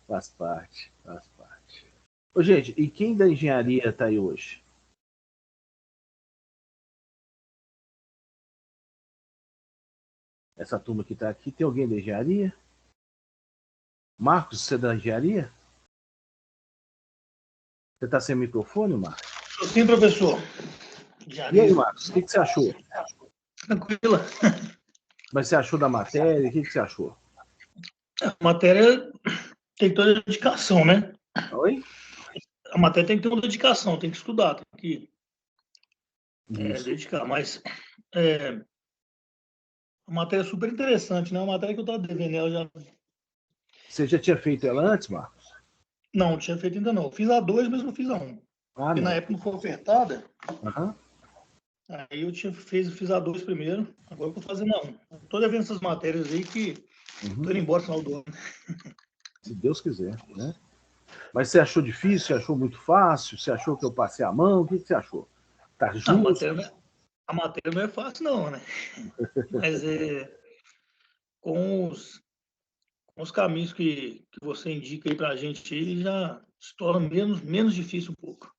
Faz parte. Ô, gente, e quem da engenharia está aí hoje? Essa turma que está aqui, tem alguém da engenharia? Marcos, você é da engenharia? Você está sem microfone, Marcos? Sim, professor. E aí, Marcos, o que você achou? Tranquila. Mas você achou da matéria? O que você achou? A matéria tem que ter uma dedicação, né? Oi? A matéria tem que ter uma dedicação, tem que estudar, tem que dedicar. Mas a matéria é super interessante, né? Uma matéria que eu estava devendo ela já. Você já tinha feito ela antes, Marcos? Não tinha feito ainda não. Fiz a 2, mas não fiz a 1. Porque na época não foi ofertada. Aí eu fiz a 2 primeiro, agora eu vou fazer a 1. Estou devendo essas matérias aí que estou indo embora no final do ano. Se Deus quiser, né? Mas você achou difícil? Você achou muito fácil? Você achou que eu passei a mão? O que você achou? Tá justo? A matéria não é fácil não, né? Mas com os caminhos que você indica aí pra gente, ele já se torna menos difícil um pouco.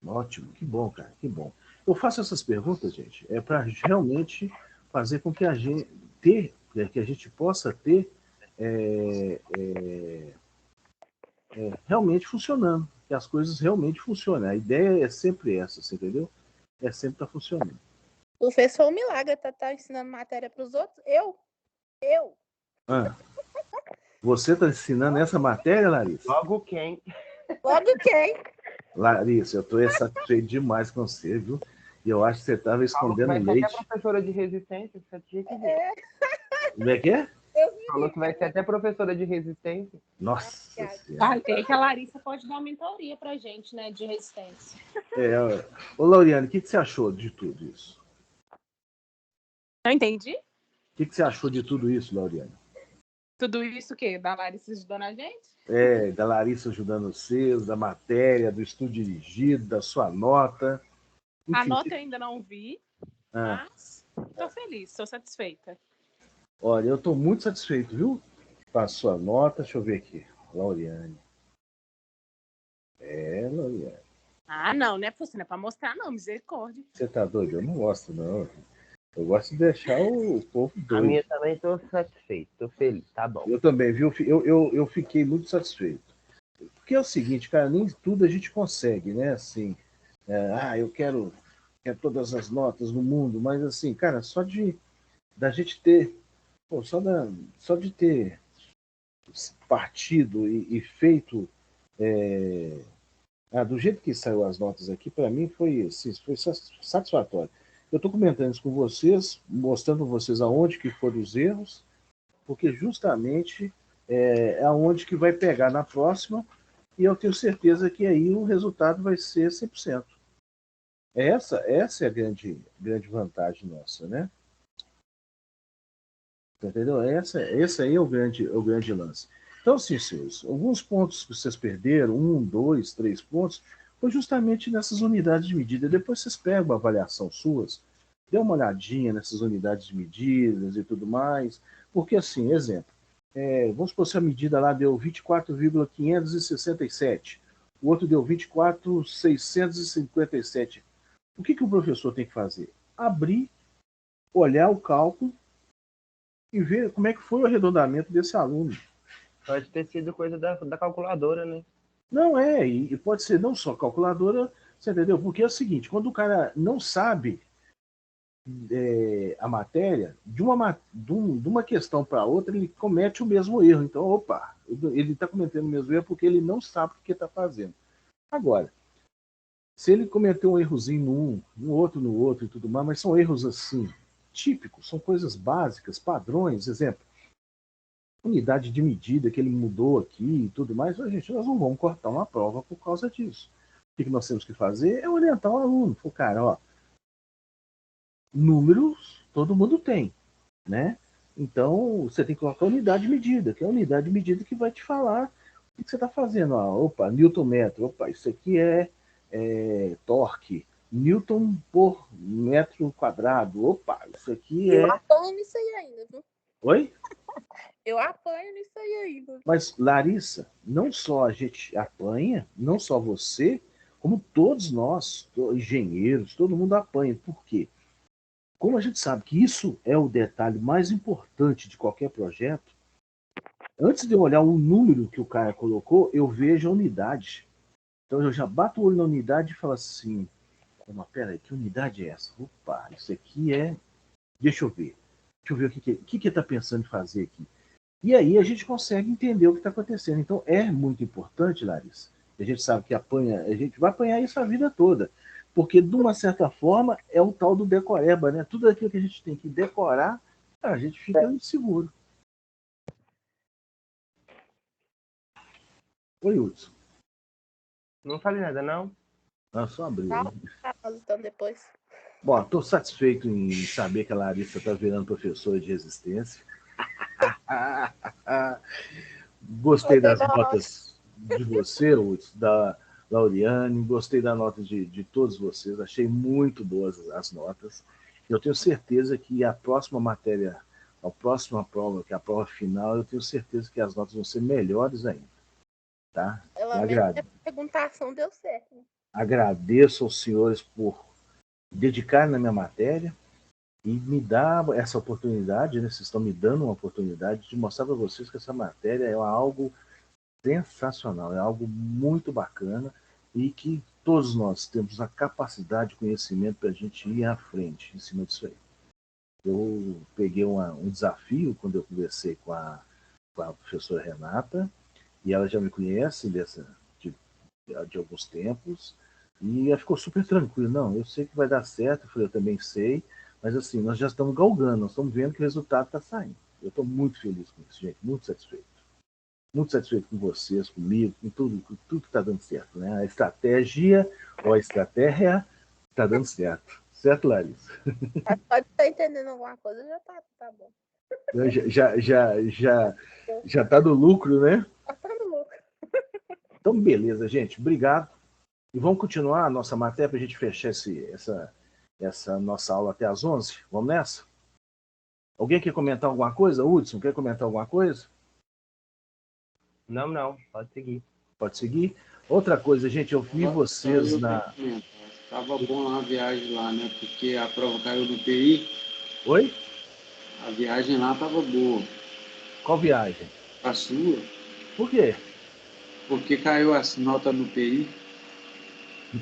Ótimo, que bom, cara, que bom. Eu faço essas perguntas, gente, para realmente fazer com que a gente possa ter realmente funcionando, que as coisas realmente funcionem. A ideia é sempre essa, você entendeu? É sempre estar funcionando. O professor o milagre tá ensinando matéria para os outros? Eu? Você está ensinando essa matéria, Larissa? Logo quem? Larissa, eu estou satisfeito demais com você, viu? E eu acho que você estava escondendo leite. Vai ser até professora de resistência, você tinha que ver. Como é que é? Falou que vai ser até professora de resistência. Nossa Senhora. Que a Larissa pode dar uma mentoria pra gente, né, de resistência. Ô, Lauriane, o que você achou de tudo isso? Não entendi. O que você achou de tudo isso, Lauriane? Tudo isso o quê? Da Larissa ajudando a gente? Da Larissa ajudando vocês, da matéria, do estudo dirigido, da sua nota. Enfim, a nota eu ainda não vi, mas estou feliz, estou satisfeita. Olha, eu estou muito satisfeito, viu? Com a sua nota, deixa eu ver aqui. Lauriane. Lauriane. Não é para mostrar, não, misericórdia. Você tá doido? Eu não gosto, não. Eu gosto de deixar o povo doido. A minha também estou satisfeito, estou feliz, tá bom. Eu também, viu? Eu fiquei muito satisfeito. Porque é o seguinte, cara, nem tudo a gente consegue, né? Assim, eu quero todas as notas do mundo, mas assim, cara, só da gente ter, só de ter partido e feito do jeito que saiu as notas aqui, para mim foi satisfatório. Eu estou comentando isso com vocês, mostrando para vocês aonde que foram os erros, porque justamente é aonde que vai pegar na próxima, e eu tenho certeza que aí o resultado vai ser 100%. Essa é a grande vantagem nossa, né? Entendeu? Esse aí é o grande lance. Então, assim, senhores, alguns pontos que vocês perderam, 1, 2, 3 pontos, foi justamente nessas unidades de medida. Depois vocês pegam a avaliação suas, dê uma olhadinha nessas unidades de medidas e tudo mais, porque, assim, exemplo, vamos supor se a medida lá deu 24,567, o outro deu 24,657. O que o professor tem que fazer? Abrir, olhar o cálculo e ver como é que foi o arredondamento desse aluno. Pode ter sido coisa da calculadora, né? Não e pode ser não só calculadora, você entendeu? Porque é o seguinte, quando o cara não sabe a matéria, de uma questão para outra, ele comete o mesmo erro. Então, opa, ele está cometendo o mesmo erro porque ele não sabe o que está fazendo. Agora, se ele cometeu um errozinho no outro e tudo mais, mas são erros assim, típicos, são coisas básicas, padrões, exemplo, unidade de medida que ele mudou aqui e tudo mais, gente, nós não vamos cortar uma prova por causa disso. O que nós temos que fazer é orientar o aluno. Falar, cara, ó, números todo mundo tem, né? Então, você tem que colocar a unidade de medida, que é a unidade de medida que vai te falar o que você está fazendo. Ó, opa, Newton metro, opa, isso aqui é torque, Newton por metro quadrado, opa, isso aqui Eu apanho nisso aí ainda, viu? Oi? Eu apanho nisso aí ainda. Mas, Larissa, não só a gente apanha, não só você, como todos nós, engenheiros, todo mundo apanha. Por quê? Como a gente sabe que isso é o detalhe mais importante de qualquer projeto, antes de eu olhar o número que o cara colocou, eu vejo a unidade. Então eu já bato o olho na unidade e falo assim, mas peraí, que unidade é essa? Opa, isso aqui é... Deixa eu ver o que ele está pensando em fazer aqui. E aí a gente consegue entender o que está acontecendo. Então é muito importante, Larissa. A gente sabe que a gente vai apanhar isso a vida toda. Porque, de uma certa forma, é o tal do decoreba, né? Tudo aquilo que a gente tem que decorar, a gente fica inseguro. Oi, Hudson. Não falei nada, não? Só abriu. Tá, então depois. Bom, estou satisfeito em saber que a Larissa está virando professora de resistência. Gostei das notas de você, Hudson, da Lauriane, gostei da nota de todos vocês, achei muito boas as notas. Eu tenho certeza que a próxima matéria, a próxima prova, que é a prova final, eu tenho certeza que as notas vão ser melhores ainda. Tá? A perguntação deu certo. Né? Agradeço aos senhores por dedicar na minha matéria e me dar essa oportunidade, né? Vocês estão me dando uma oportunidade de mostrar para vocês que essa matéria é algo sensacional, é algo muito bacana e que todos nós temos a capacidade de conhecimento para a gente ir à frente em cima disso aí. Eu peguei um desafio quando eu conversei com a professora Renata, e ela já me conhece de alguns tempos, e ela ficou super tranquila. Não, eu sei que vai dar certo, eu falei, eu também sei, mas assim, nós já estamos galgando, nós estamos vendo que o resultado está saindo. Eu estou muito feliz com isso, gente, muito satisfeito. Muito satisfeito com vocês, comigo, com tudo que está dando certo. Né? A estratégia ou a estratégia está dando certo. Certo, Larissa? Pode estar entendendo alguma coisa, já tá bom. Já está no lucro, né? Já tá no lucro. Então, beleza, gente. Obrigado. E vamos continuar a nossa matéria para a gente fechar essa nossa aula até às 11? Vamos nessa? Alguém quer comentar alguma coisa? Hudson, quer comentar alguma coisa? Não. Pode seguir. Pode seguir. Outra coisa, gente, eu vi vocês na... Tava bom a viagem lá, né? Porque a prova caiu no PI. Oi? A viagem lá tava boa. Qual viagem? A sua. Por quê? Porque caiu a nota no PI.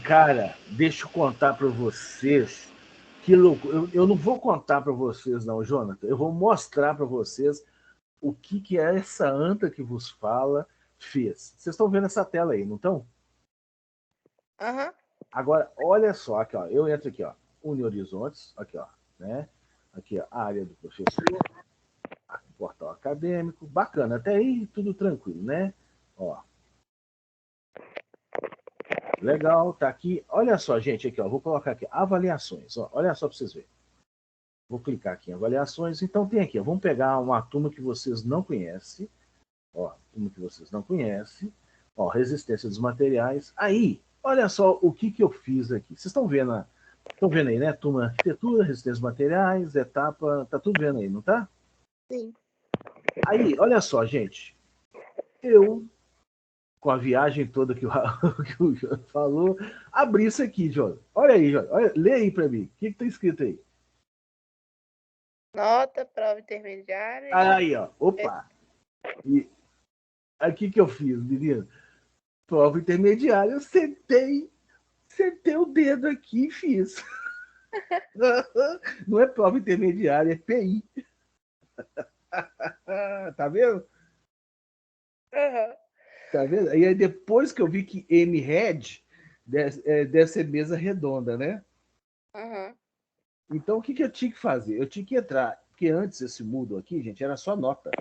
Cara, deixa eu contar para vocês. Que louco. Eu não vou contar para vocês, não, Jonathan. Eu vou mostrar para vocês o que é essa anta que vos fala fez. Vocês estão vendo essa tela aí, não estão? Aham. Agora, olha só, aqui, ó, eu entro aqui, ó, Uni Horizontes, aqui, ó, né? Aqui, ó, a área do professor, portal acadêmico, bacana, até aí tudo tranquilo, né? Ó. Legal, tá aqui. Olha só, gente, aqui, ó, vou colocar aqui, avaliações, ó, olha só para vocês verem. Vou clicar aqui em avaliações, então tem aqui, ó, vamos pegar uma turma que vocês não conhecem, Ó, como que vocês não conhecem. Ó, resistência dos materiais. Aí, olha só o que eu fiz aqui. Vocês estão vendo aí, né? Turma arquitetura, resistência dos materiais, etapa, tá tudo vendo aí, não tá? Sim. Aí, olha só, gente. Eu, com a viagem toda que o João falou, abri isso aqui, João. Olha aí, João. Olha, lê aí para mim. O que tá escrito aí? Nota, prova intermediária. Aí, ó. Opa. E aqui que eu fiz, menino. Prova intermediária. Eu sentei o dedo aqui e fiz. Não é prova intermediária, é PI. Tá vendo? Uhum. Tá vendo? E aí depois que eu vi que M-Head deve ser mesa redonda, né? Uhum. Então o que eu tinha que fazer? Eu tinha que entrar, porque antes esse Moodle aqui, gente, era só nota.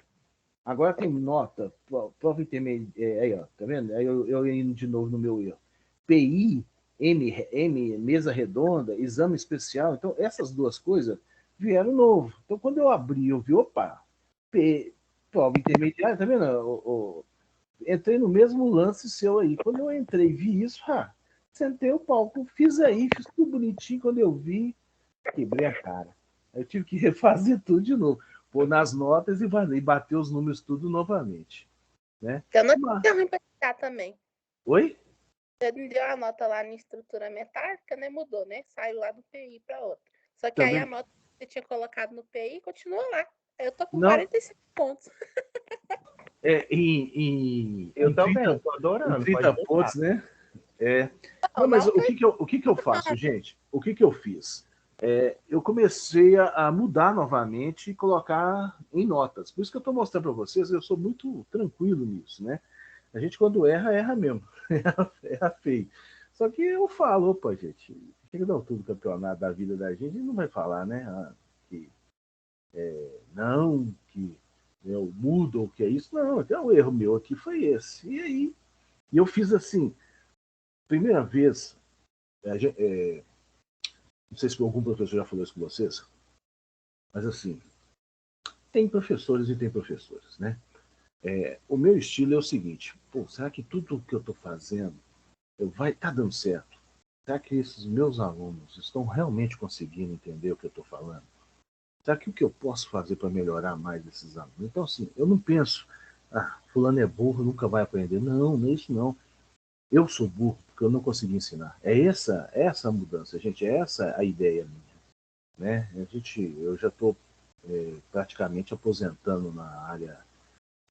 Agora tem nota, prova intermediária, aí, ó, tá vendo? Aí eu indo de novo no meu erro. PI, M, mesa redonda, exame especial. Então essas duas coisas vieram novo. Então quando eu abri, eu vi, opa, prova intermediária, tá vendo? Entrei no mesmo lance seu aí. Quando eu entrei e vi isso, sentei o palco, fiz tudo bonitinho. Quando eu vi, quebrei a cara. Eu tive que refazer tudo de novo. Pôr nas notas e bater os números tudo novamente. Né? Eu não tinha ruim para tirar também. Oi? Você me deu a nota lá na estrutura metálica, né? Mudou, né? Saiu lá do PI para outra. Só que Também... aí a nota que você tinha colocado no PI continua lá. Eu tô com não. 45 pontos. Eu também, tô adorando. Em 30 pontos, né? Não, mas o que eu faço, gente? O que eu fiz? Eu comecei a mudar novamente e colocar em notas. Por isso que eu estou mostrando para vocês, eu sou muito tranquilo nisso, né? A gente, quando erra mesmo. Erra feio. Só que eu falo, opa, gente, chega da altura do campeonato da vida da gente, não vai falar, né? Que eu mudo ou que é isso. Não, até o erro meu aqui foi esse. E aí, eu fiz assim, primeira vez, não sei se algum professor já falou isso com vocês, mas assim, tem professores e tem professores, né? O meu estilo é o seguinte, será que tudo o que eu estou fazendo vai estar dando certo? Será que esses meus alunos estão realmente conseguindo entender o que eu estou falando? Será que o que eu posso fazer para melhorar mais esses alunos? Então, assim, eu não penso, fulano é burro, nunca vai aprender. Não, não é isso não. Eu sou burro porque eu não consegui ensinar. É essa a mudança, gente. É essa a ideia minha, né? Eu já estou praticamente aposentando na área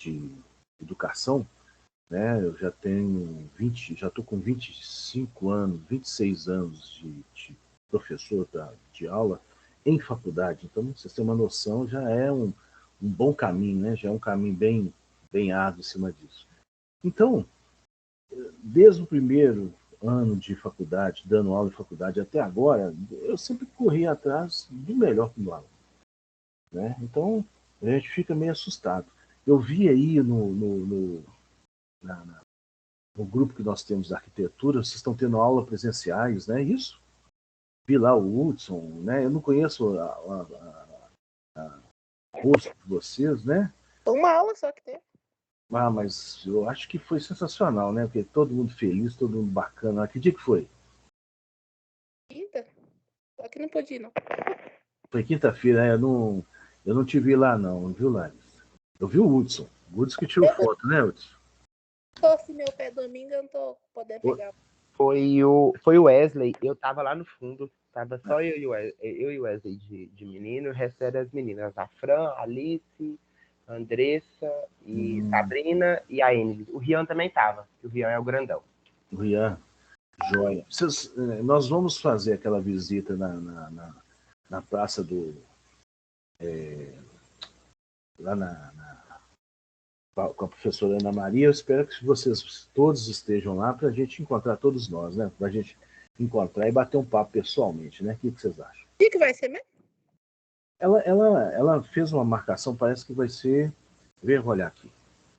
de educação, né? Eu já tenho já estou com 25 anos, 26 anos de professor de aula em faculdade. Então, vocês têm uma noção, já é um bom caminho, né? Já é um caminho bem árduo em cima disso. Então, desde o primeiro ano de faculdade, dando aula em faculdade até agora, eu sempre corri atrás do melhor para o aluno, né? Então, a gente fica meio assustado. Eu vi aí no grupo que nós temos da arquitetura, vocês estão tendo aula presenciais, né? Isso? Vi lá o Hudson, né? Eu não conheço a rosto de vocês, né? Uma aula só que teve. Mas eu acho que foi sensacional, né? Porque todo mundo feliz, todo mundo bacana. Que dia que foi? Quinta? Só que não podia, não. Foi quinta-feira, né? Eu não te vi lá, não, viu, Larissa? Eu vi o Hudson. O Hudson que tirou foto, né, Hudson? Se meu pé domingo, eu não tô podendo pegar. Foi o Wesley, eu tava lá no fundo, tava só eu e o Wesley de menino, o resto eram as meninas, a Fran, a Alice, a Andressa, e Sabrina e a Emily. O Rian também tava, o Rian é o grandão. O Rian, joia. Nós vamos fazer aquela visita na praça do... lá com a professora Ana Maria. Eu espero que vocês todos estejam lá para a gente encontrar todos nós, né? Para a gente encontrar e bater um papo pessoalmente, né? O que vocês acham? O que vai ser mesmo? Ela fez uma marcação, parece que vai ser... Vou olhar aqui.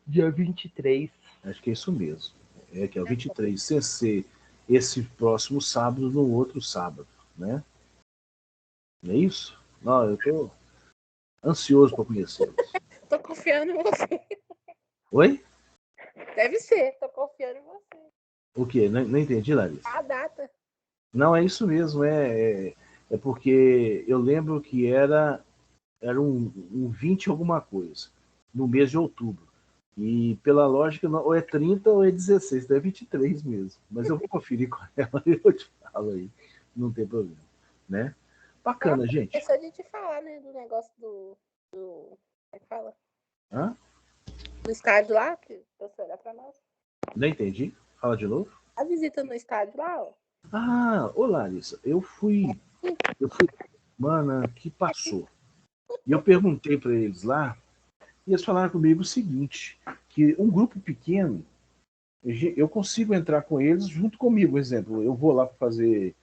Dia 23. Acho que é isso mesmo. Que é o 23, sem ser esse próximo sábado, no outro sábado, né? Não é isso? Não, eu estou ansioso para conhecê-los. Tô confiando em você. Oi? Deve ser, tô confiando em você. O quê? Não entendi, Larissa. A data. Não, é isso mesmo. É porque eu lembro que era um 20 alguma coisa, no mês de outubro. E pela lógica, ou é 30 ou é 16, então é 23 mesmo. Mas eu vou conferir com ela e eu te falo aí. Não tem problema, né? Bacana, Nossa, gente. esqueceu de te falar, né, do negócio como é que fala? Hã? Do estádio lá, que você olhar pra nós. Não entendi. Fala de novo. A visita no estádio lá, ó. Ah, ô Larissa, eu fui semana que passou. E eu perguntei para eles lá, e eles falaram comigo o seguinte, que um grupo pequeno, eu consigo entrar com eles junto comigo. Por exemplo, eu vou lá para fazer,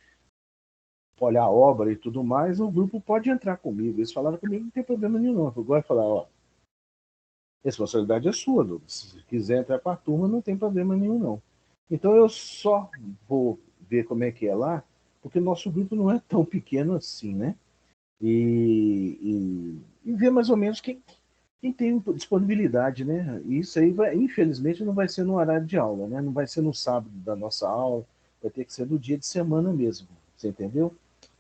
olhar a obra e tudo mais, o grupo pode entrar comigo. Eles falaram comigo, não tem problema nenhum. Não. Eu gosto de falar, ó, a responsabilidade é sua, Douglas. Se quiser entrar com a turma, não tem problema nenhum, não. Então eu só vou ver como é que é lá, porque o nosso grupo não é tão pequeno assim, né? E ver mais ou menos quem tem disponibilidade, né? E isso aí, infelizmente, não vai ser no horário de aula, né? Não vai ser no sábado da nossa aula, vai ter que ser no dia de semana mesmo, você entendeu?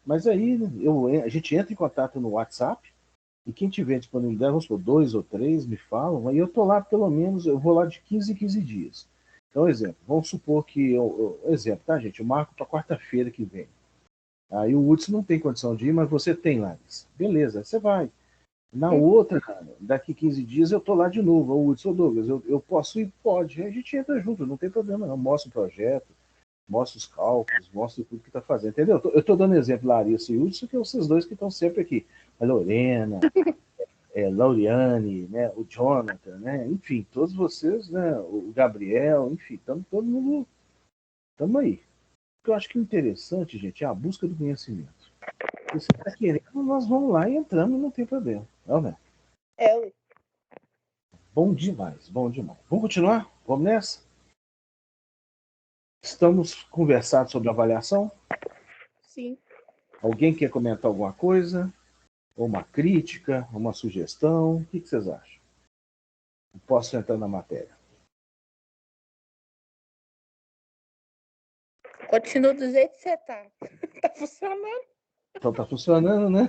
Mas aí a gente entra em contato no WhatsApp, e quem tiver disponibilidade, vamos supor, 2 ou 3 me falam, aí eu tô lá pelo menos, eu vou lá de 15 em 15 dias. Então, exemplo, vamos supor que, exemplo, tá, gente? Eu marco para quarta-feira que vem. Aí o Hudson não tem condição de ir, mas você tem, Larissa. Beleza, você vai. Na outra, daqui 15 dias eu tô lá de novo. O Hudson, Douglas, eu posso ir? Pode. A gente entra junto, não tem problema não. Mostra o projeto, mostra os cálculos, mostra tudo que está fazendo, entendeu? Eu estou dando exemplo, Larissa e Hudson, que são vocês dois que estão sempre aqui. A Lorena, Lauriane, né, o Jonathan, né, enfim, todos vocês, né, o Gabriel, enfim, estamos todo mundo, estamos aí. O que eu acho que é interessante, gente, é a busca do conhecimento. Se você está querendo, nós vamos lá e entramos, não tem problema. Não, né? Bom demais, bom demais. Vamos continuar? Vamos nessa? Estamos conversando sobre avaliação? Sim. Alguém quer comentar alguma coisa? Ou uma crítica, uma sugestão? O que vocês acham? Posso entrar na matéria? Continua do jeito que você tá. Tá funcionando. Então tá funcionando, né?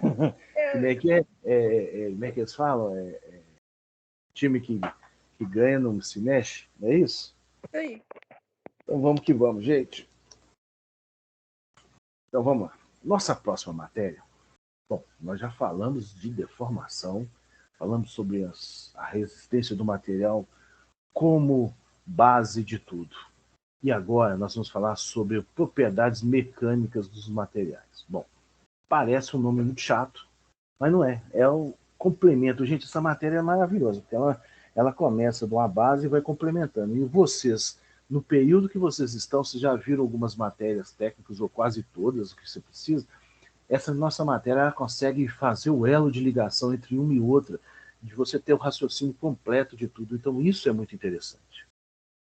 Como é que é? Como é que eles falam? Time que ganha não se mexe, não é isso? Aí. Então vamos que vamos, gente. Então vamos lá. Nossa próxima matéria. Bom, nós já falamos de deformação, falamos sobre a resistência do material como base de tudo. E agora nós vamos falar sobre propriedades mecânicas dos materiais. Bom, parece um nome muito chato, mas não é. É o complemento. Gente, essa matéria é maravilhosa, porque ela começa de uma base e vai complementando. E vocês, no período que vocês estão, vocês já viram algumas matérias técnicas, ou quase todas, o que você precisa. Essa nossa matéria ela consegue fazer o elo de ligação entre uma e outra, de você ter o raciocínio completo de tudo. Então, isso é muito interessante.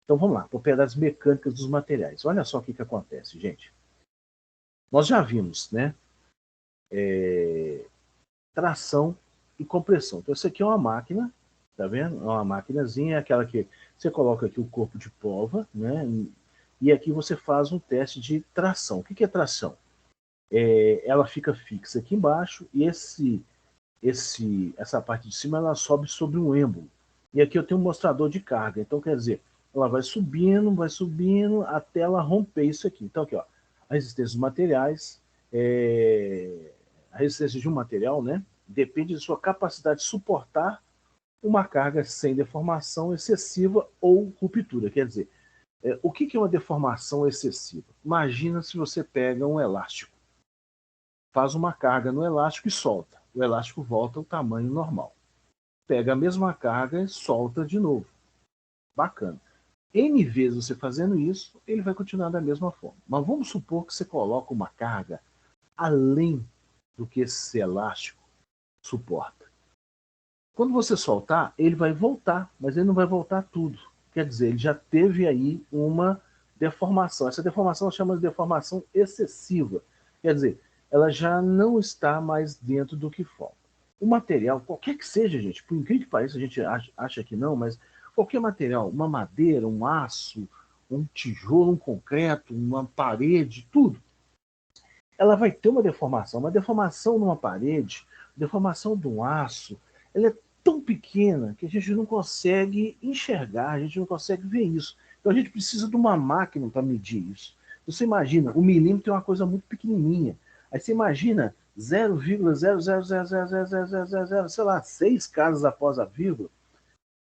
Então, vamos lá. Propriedades mecânicas dos materiais. Olha só o que acontece, gente. Nós já vimos, né? Tração e compressão. Então, isso aqui é uma máquina, tá vendo? É uma maquinazinha, aquela que você coloca aqui o corpo de prova, né? E aqui você faz um teste de tração. O que é tração? Ela fica fixa aqui embaixo e essa parte de cima ela sobe sobre um êmbolo. E aqui eu tenho um mostrador de carga. Então, quer dizer, ela vai subindo até ela romper isso aqui. Então, aqui, ó, a resistência dos materiais, a resistência de um material, né, depende de sua capacidade de suportar uma carga sem deformação excessiva ou ruptura. Quer dizer, o que é uma deformação excessiva? Imagina se você pega um elástico, faz uma carga no elástico e solta. O elástico volta ao tamanho normal. Pega a mesma carga e solta de novo. Bacana. N vezes você fazendo isso, ele vai continuar da mesma forma. Mas vamos supor que você coloca uma carga além do que esse elástico suporta. Quando você soltar, ele vai voltar, mas ele não vai voltar tudo. Quer dizer, ele já teve aí uma deformação. Essa deformação chama de deformação excessiva. Quer dizer, ela já não está mais dentro do que falta. O material, qualquer que seja, gente, por incrível que pareça, a gente acha que não, mas qualquer material, uma madeira, um aço, um tijolo, um concreto, uma parede, tudo, ela vai ter uma deformação. Uma deformação numa parede, deformação de um aço, ela é tão pequena que a gente não consegue enxergar, a gente não consegue ver isso. Então a gente precisa de uma máquina para medir isso. Você imagina, o milímetro é uma coisa muito pequenininha. Aí você imagina 0,0000000, sei lá, 6 casas após a vírgula,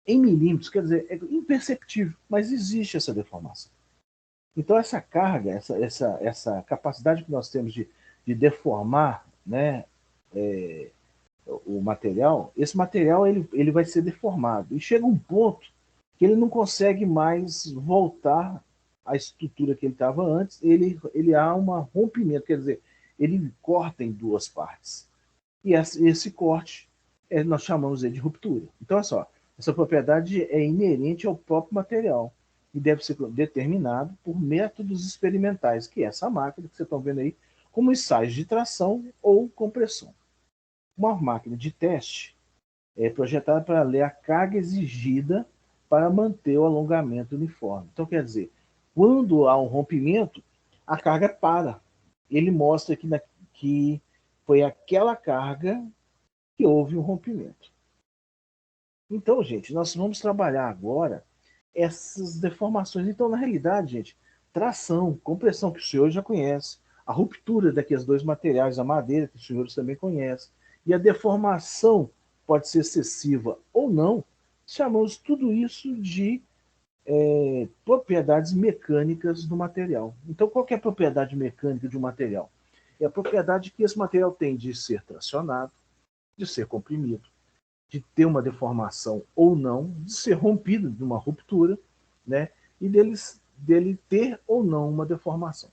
em milímetros, quer dizer, é imperceptível, mas existe essa deformação. Então essa carga, essa capacidade que nós temos de deformar, né, o material, esse material ele vai ser deformado. E chega um ponto que ele não consegue mais voltar à estrutura que ele estava antes, ele há um rompimento, quer dizer, ele corta em duas partes. E esse corte nós chamamos de ruptura. Então, olha só, essa propriedade é inerente ao próprio material e deve ser determinado por métodos experimentais, que é essa máquina que vocês estão vendo aí, como ensaios de tração ou compressão. Uma máquina de teste é projetada para ler a carga exigida para manter o alongamento uniforme. Então, quer dizer, quando há um rompimento, a carga para. Ele mostra que foi aquela carga que houve um rompimento. Então, gente, nós vamos trabalhar agora essas deformações. Então, na realidade, gente, tração, compressão, que os senhores já conhecem, a ruptura daqueles dois materiais, a madeira, que os senhores também conhecem, e a deformação pode ser excessiva ou não, chamamos tudo isso de propriedades mecânicas do material. Então, qual que é a propriedade mecânica de um material? É a propriedade que esse material tem de ser tracionado, de ser comprimido, de ter uma deformação ou não, de ser rompido, de uma ruptura, né? E dele ter ou não uma deformação.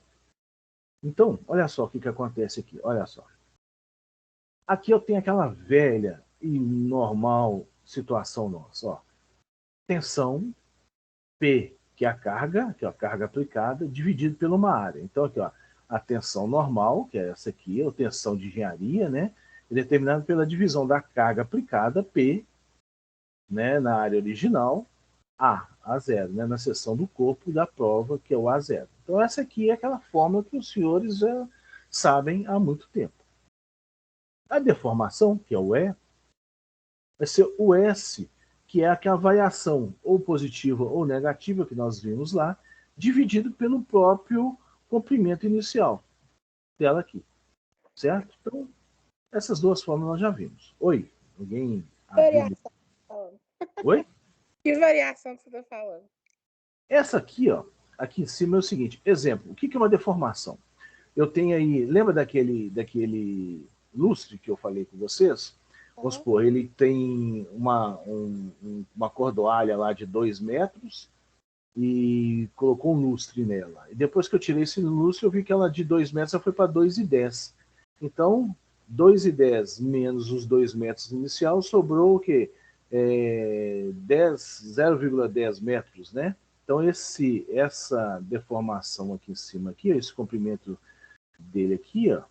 Então, olha só o que acontece aqui, olha só. Aqui eu tenho aquela velha e normal situação nossa, ó. Tensão P, que é a carga aplicada, dividido por uma área. Então, aqui, ó, a tensão normal, que é essa aqui, a tensão de engenharia, né, é determinada pela divisão da carga aplicada, P, né, na área original, A0, né, na seção do corpo da prova, que é o A0. Então, essa aqui é aquela fórmula que os senhores já sabem há muito tempo. A deformação, que é o E, vai ser o S, que é aquela variação ou positiva ou negativa que nós vimos lá, dividido pelo próprio comprimento inicial dela aqui. Certo? Então, essas duas fórmulas nós já vimos. Oi? Alguém? Variação. Oi? Que variação que você está falando? Essa aqui, ó, aqui em cima é o seguinte. Exemplo, o que é uma deformação? Eu tenho aí, lembra daquele lustre que eu falei com vocês? Vamos supor, ele tem uma cordoalha lá de 2 metros e colocou um lustre nela. E depois que eu tirei esse lustre, eu vi que ela de 2 metros já foi para 2,10. Então, 2,10 menos os 2 metros inicial, sobrou o quê? 0,10 metros, né? Então, essa deformação aqui em cima, aqui, esse comprimento dele aqui, ó,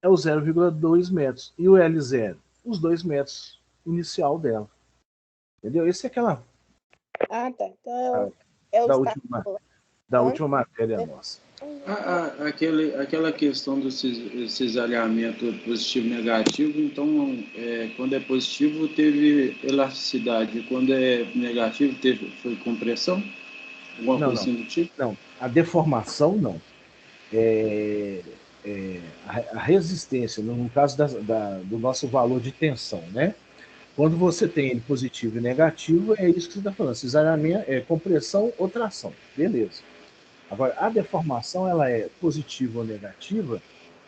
é o 0,2 metros. E o L0? Os 2 metros inicial dela. Entendeu? Esse é aquela... Ah, tá. Então é da última matéria nossa. Aquela questão do cisalhamento positivo e negativo, então, quando é positivo, teve elasticidade. Quando é negativo, foi compressão? Alguma coisa assim do tipo? Não, a deformação não. A resistência, no caso do nosso valor de tensão, né? Quando você tem ele positivo e negativo, é isso que você está falando. Cisalhamento é compressão ou tração. Beleza. Agora, a deformação, ela é positiva ou negativa?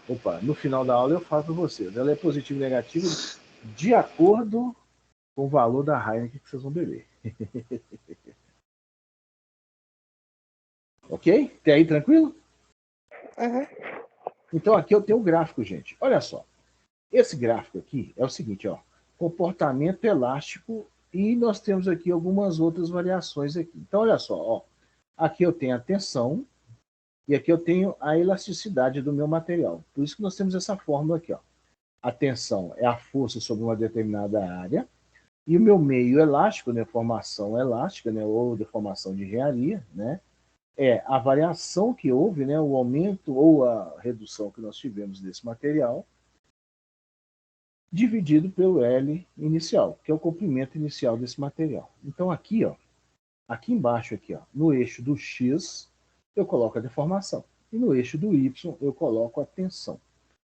Opa, no final da aula eu falo para vocês. Ela é positiva ou negativa de acordo com o valor da Heineken que vocês vão beber. Ok? Até aí, tranquilo? Uhum. Então, aqui eu tenho um gráfico, gente. Olha só. Esse gráfico aqui é o seguinte, ó. Comportamento elástico e nós temos aqui algumas outras variações aqui. Então, olha só, ó. Aqui eu tenho a tensão e aqui eu tenho a elasticidade do meu material. Por isso que nós temos essa fórmula aqui, ó. A tensão é a força sobre uma determinada área, E o meu meio elástico, né, formação elástica, né, ou deformação de engenharia, né, é a variação que houve, né, o aumento ou a redução que nós tivemos desse material, dividido pelo L inicial, que é o comprimento inicial desse material. Então aqui, ó, aqui embaixo, aqui, ó, no eixo do X, eu coloco a deformação. E no eixo do Y, eu coloco a tensão.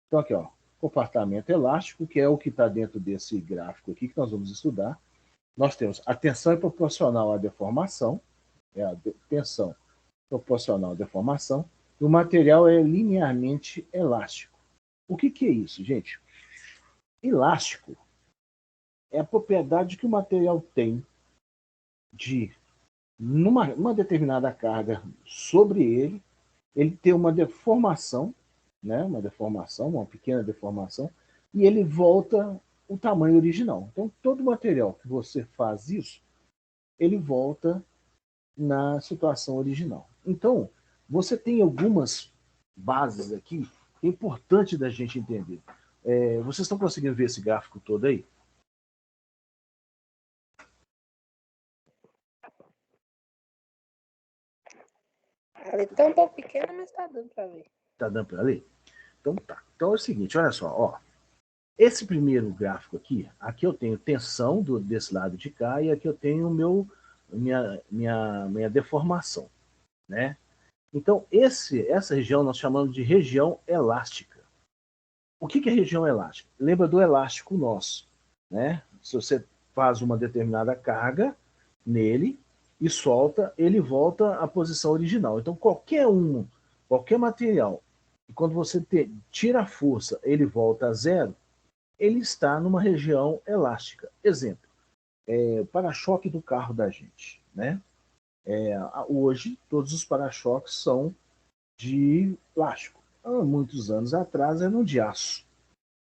Então aqui, ó, comportamento elástico, que é o que está dentro desse gráfico aqui que nós vamos estudar. Nós temos a tensão é proporcional à deformação, é a tensão proporcional à deformação, e o material é linearmente elástico. O que é isso, gente? Elástico é a propriedade que o material tem de, numa determinada carga sobre ele ter uma deformação, né, uma pequena deformação, e ele volta o tamanho original. Então, todo material que você faz isso, ele volta na situação original. Então, você tem algumas bases aqui que é importante da gente entender. Vocês estão conseguindo ver esse gráfico todo aí? Ali tá um pouco pequena, mas tá dando para ver. Tá dando para ler? Então tá. Então é o seguinte, olha só, ó. Esse primeiro gráfico aqui eu tenho tensão desse lado de cá e aqui eu tenho minha deformação, né? Então essa região nós chamamos de região elástica. O que é região elástica? Lembra do elástico nosso, né? Se você faz uma determinada carga nele e solta, ele volta à posição original. Então qualquer material, quando você tira a força, ele volta a zero, ele está numa região elástica. Exemplo, para-choque do carro da gente, né? Hoje, todos os para-choques são de plástico. Há muitos anos atrás eram de aço,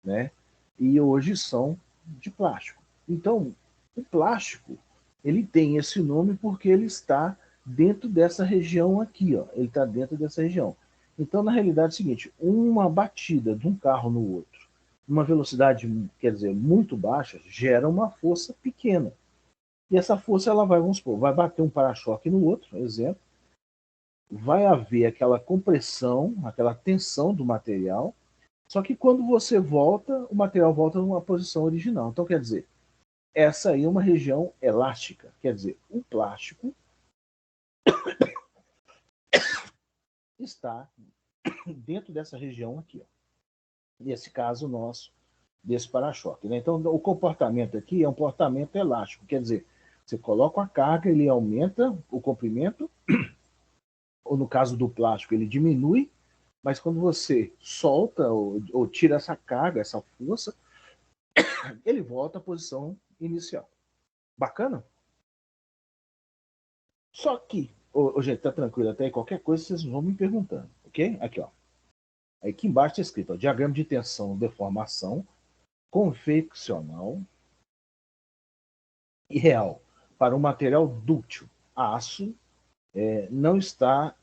né? E hoje são de plástico. Então, o plástico, ele tem esse nome porque ele está dentro dessa região aqui, ó. Ele está dentro dessa região. Então, na realidade é o seguinte, uma batida de um carro no outro, uma velocidade, quer dizer, muito baixa, gera uma força pequena. E essa força, ela vai, vamos supor, vai bater um para-choque no outro, exemplo, vai haver aquela compressão, aquela tensão do material, só que quando você volta, o material volta numa posição original. Então, quer dizer, essa aí é uma região elástica, quer dizer, o plástico está dentro dessa região aqui, ó. Nesse caso nosso, desse para-choque, né? Então, o comportamento aqui é um comportamento elástico, quer dizer, você coloca a carga, ele aumenta o comprimento, ou no caso do plástico, ele diminui, mas quando você solta ou tira essa carga, essa força, ele volta à posição inicial. Bacana? Só que, gente, tá tranquilo até aí, qualquer coisa vocês vão me perguntando, ok? Aqui, ó. Aqui embaixo está escrito, ó, diagrama de tensão, deformação, conveccional e real para um material dúctil. Aço não está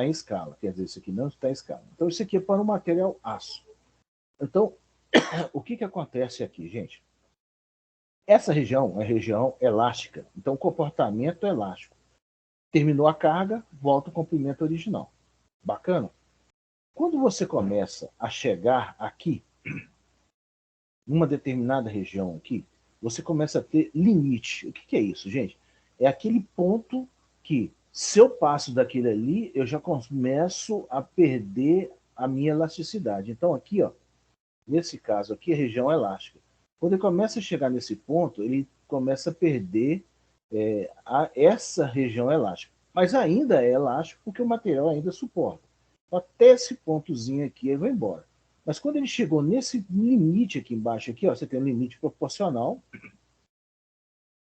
em escala, quer dizer, isso aqui não está em escala. Então, isso aqui é para um material aço. Então, o que acontece aqui, gente? Essa região é região elástica, então comportamento elástico. Terminou a carga, volta o comprimento original. Bacana? Quando você começa a chegar aqui, numa determinada região aqui, você começa a ter limite. O que é isso, gente? É aquele ponto que, se eu passo daquele ali, eu já começo a perder a minha elasticidade. Então aqui, ó, nesse caso aqui, a região elástica. Quando ele começa a chegar nesse ponto, ele começa a perder essa região elástica. Mas ainda é elástico porque o material ainda suporta. Até esse pontozinho aqui, ele vai embora. Mas quando ele chegou nesse limite aqui embaixo, aqui, ó, você tem um limite proporcional.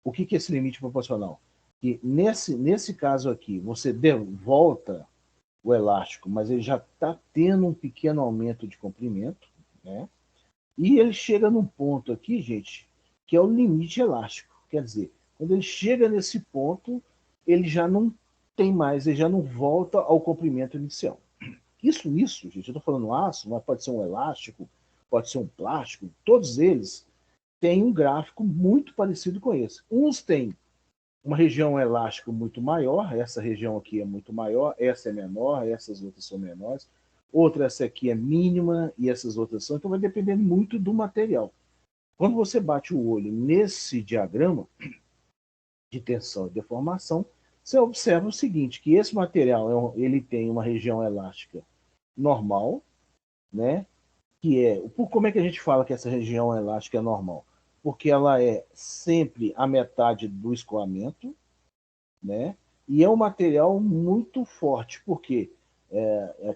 O que é esse limite proporcional? Que nesse caso aqui, você volta o elástico, mas ele já está tendo um pequeno aumento de comprimento, né? E ele chega num ponto aqui, gente, que é o limite elástico. Quer dizer, quando ele chega nesse ponto, ele já não tem mais, ele já não volta ao comprimento inicial. Isso, gente, eu estou falando aço, mas pode ser um elástico, pode ser um plástico, todos eles têm um gráfico muito parecido com esse. Uns têm uma região elástica muito maior, essa região aqui é muito maior, essa é menor, essas outras são menores, outra essa aqui é mínima e essas outras são, então vai depender muito do material. Quando você bate o olho nesse diagrama de tensão e deformação, você observa o seguinte, que esse material ele tem uma região elástica normal, né? Que é, como é que a gente fala que essa região elástica é normal? Porque ela é sempre a metade do escoamento, né? E é um material muito forte, porque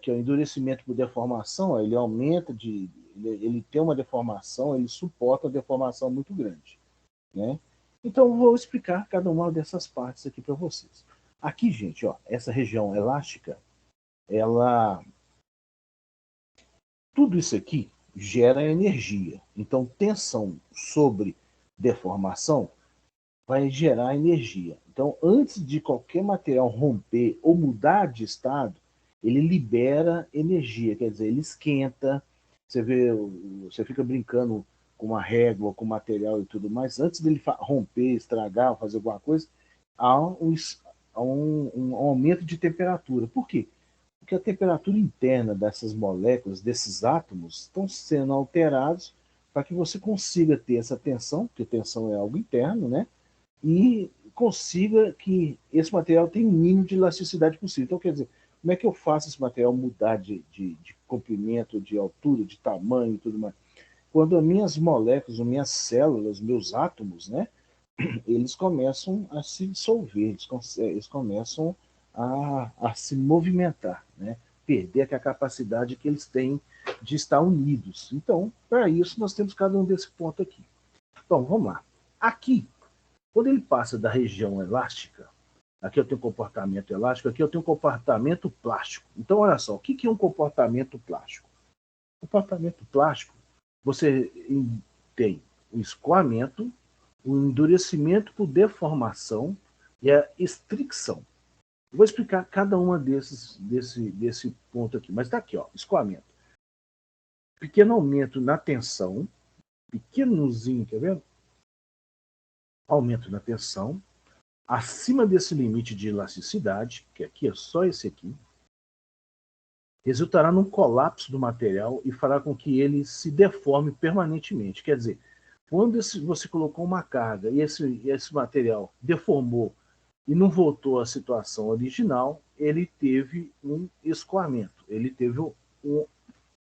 que o endurecimento por deformação, ele aumenta ele tem uma deformação, ele suporta uma deformação muito grande, né? Então eu vou explicar cada uma dessas partes aqui para vocês. Aqui, gente, ó, essa região elástica, tudo isso aqui gera energia. Então tensão sobre deformação vai gerar energia. Então, antes de qualquer material romper ou mudar de estado, ele libera energia, quer dizer, ele esquenta. Você fica brincando com uma régua, com material e tudo mais. Antes dele romper, estragar, fazer alguma coisa, há um aumento de temperatura. Por quê? Porque a temperatura interna dessas moléculas, desses átomos, estão sendo alterados para que você consiga ter essa tensão, porque tensão é algo interno, né? E consiga que esse material tenha o mínimo de elasticidade possível. Então, quer dizer, como é que eu faço esse material mudar de comprimento, de altura, de tamanho e tudo mais? Quando as minhas moléculas, as minhas células, meus átomos, né, eles começam a se dissolver, eles começam a se movimentar, né? Perder a capacidade que eles têm de estar unidos. Então, para isso, nós temos cada um desse ponto aqui. Então, vamos lá. Aqui, quando ele passa da região elástica, aqui eu tenho comportamento elástico, aqui eu tenho comportamento plástico. Então, olha só, o que é um comportamento plástico? Comportamento plástico, você tem o escoamento, o endurecimento por deformação e a estricção. Eu vou explicar cada uma desse ponto aqui, mas está aqui, ó, escoamento. Pequeno aumento na tensão, pequenozinho, quer ver? Aumento na tensão, acima desse limite de elasticidade, que aqui é só esse aqui, resultará num colapso do material e fará com que ele se deforme permanentemente. Quer dizer, quando você colocou uma carga e esse material deformou e não voltou à situação original, ele teve um escoamento, ele teve um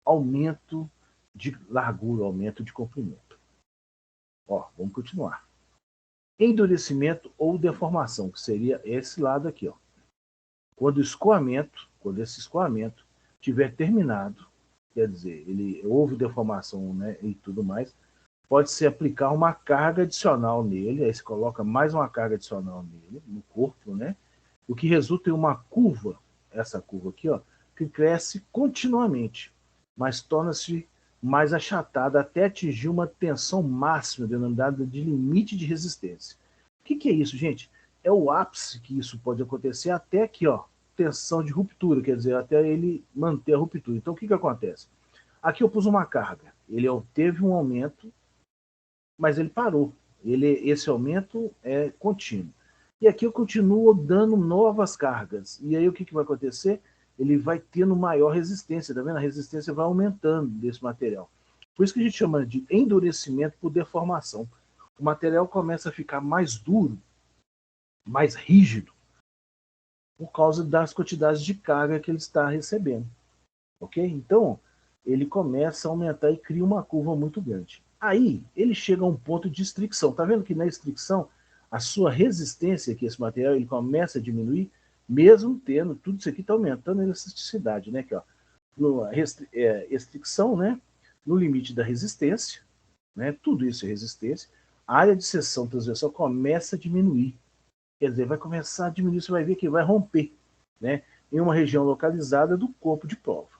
aumento de largura, aumento de comprimento. Ó, vamos continuar. Endurecimento ou deformação, que seria esse lado aqui, ó. Quando esse escoamento tiver terminado, quer dizer, houve deformação, né, e tudo mais, pode-se aplicar uma carga adicional nele, aí se coloca mais uma carga adicional nele, no corpo, né, o que resulta em uma curva, essa curva aqui, ó, que cresce continuamente, mas torna-se mais achatada até atingir uma tensão máxima, denominada de limite de resistência. O que é isso, gente? É o ápice que isso pode acontecer até aqui, ó, tensão de ruptura, quer dizer, até ele manter a ruptura. Então, o que acontece? Aqui eu pus uma carga, ele teve um aumento, mas ele parou. Esse aumento é contínuo. E aqui eu continuo dando novas cargas. E aí o que vai acontecer? Ele vai tendo maior resistência, tá vendo? A resistência vai aumentando desse material. Por isso que a gente chama de endurecimento por deformação. O material começa a ficar mais duro, mais rígido, por causa das quantidades de carga que ele está recebendo. Ok? Então, ele começa a aumentar e cria uma curva muito grande. Aí, ele chega a um ponto de estricção. Tá vendo que na estricção, a sua resistência, que esse material ele começa a diminuir, mesmo tendo, tudo isso aqui está aumentando a elasticidade, né? Aqui, ó, estricção, né? No limite da resistência, né? Tudo isso é resistência. A área de seção transversal começa a diminuir. Quer dizer, vai começar a diminuir, você vai ver que vai romper, né? Em uma região localizada do corpo de prova.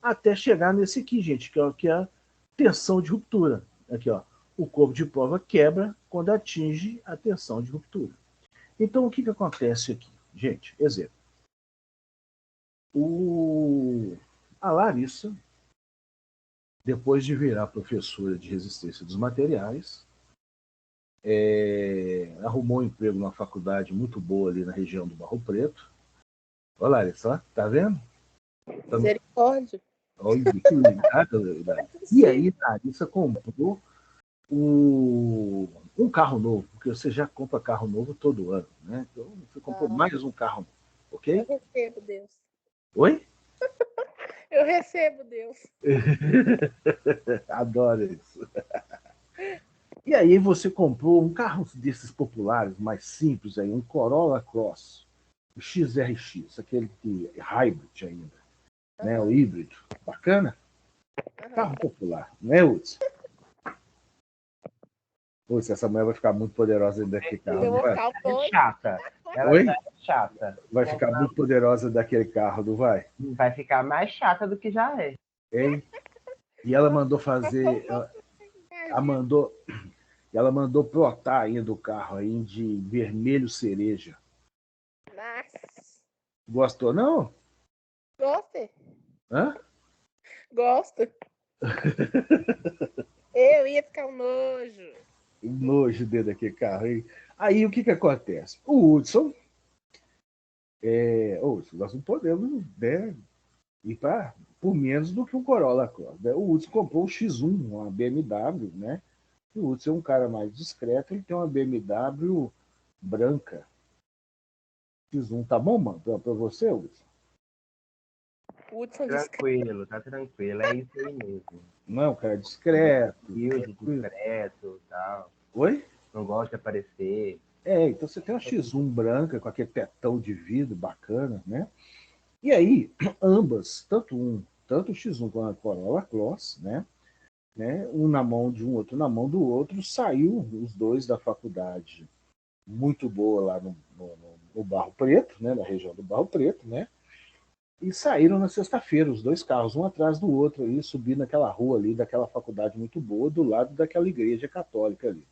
Até chegar nesse aqui, gente, que é a tensão de ruptura. Aqui, ó, o corpo de prova quebra quando atinge a tensão de ruptura. Então, o que acontece aqui? Gente, exemplo. A Larissa, depois de virar professora de resistência dos materiais, arrumou um emprego numa faculdade muito boa ali na região do Barro Preto. Olha, Larissa, tá vendo? Misericórdia. Olha, que legal. E aí, Larissa comprou um carro novo, porque você já compra carro novo todo ano, né? Então, você comprou mais um carro novo, ok? Eu recebo, Deus. Oi? Eu recebo, Deus. Adoro isso. E aí você comprou um carro desses populares, mais simples, aí, um Corolla Cross, o XRX, aquele que é hybrid ainda, né? O híbrido. Bacana? Carro popular, não é, Hudson? Putz, essa mulher vai ficar muito poderosa dentro daquele carro. Eu vou Não vai? ficar É chata. Ela Oi? é chata. Vai ficar muito poderosa daquele carro, não vai? Vai ficar mais chata do que já é. Hein? E ela mandou fazer. Ela mandou plotar ainda o carro aí de vermelho cereja. Nossa. Gostou, não? Gosto. Hã? Gosto. Eu ia ficar um nojo. Nojo dentro daquele carro aí. Aí o que acontece? O Hudson. Nós não podemos, né, ir por menos do que um Corolla Cross. O Hudson comprou um X1, uma BMW, né? O Hudson é um cara mais discreto, ele tem uma BMW branca. X1, tá bom, mano? Pra você, Hudson? Tranquilo, tá tranquilo. É isso aí mesmo. Não é um cara discreto. Discreto e tal. Oi? Não gosta de aparecer. Então você tem uma X1 branca com aquele tetão de vidro bacana, né? E aí, ambas, tanto o X1 quanto a Corolla Cross, né? Um na mão de um, outro na mão do outro, saiu os dois da faculdade muito boa lá no Barro Preto, né? Na região do Barro Preto, né? E saíram na sexta-feira, os dois carros, um atrás do outro, aí, subindo naquela rua ali, daquela faculdade muito boa, do lado daquela igreja católica ali.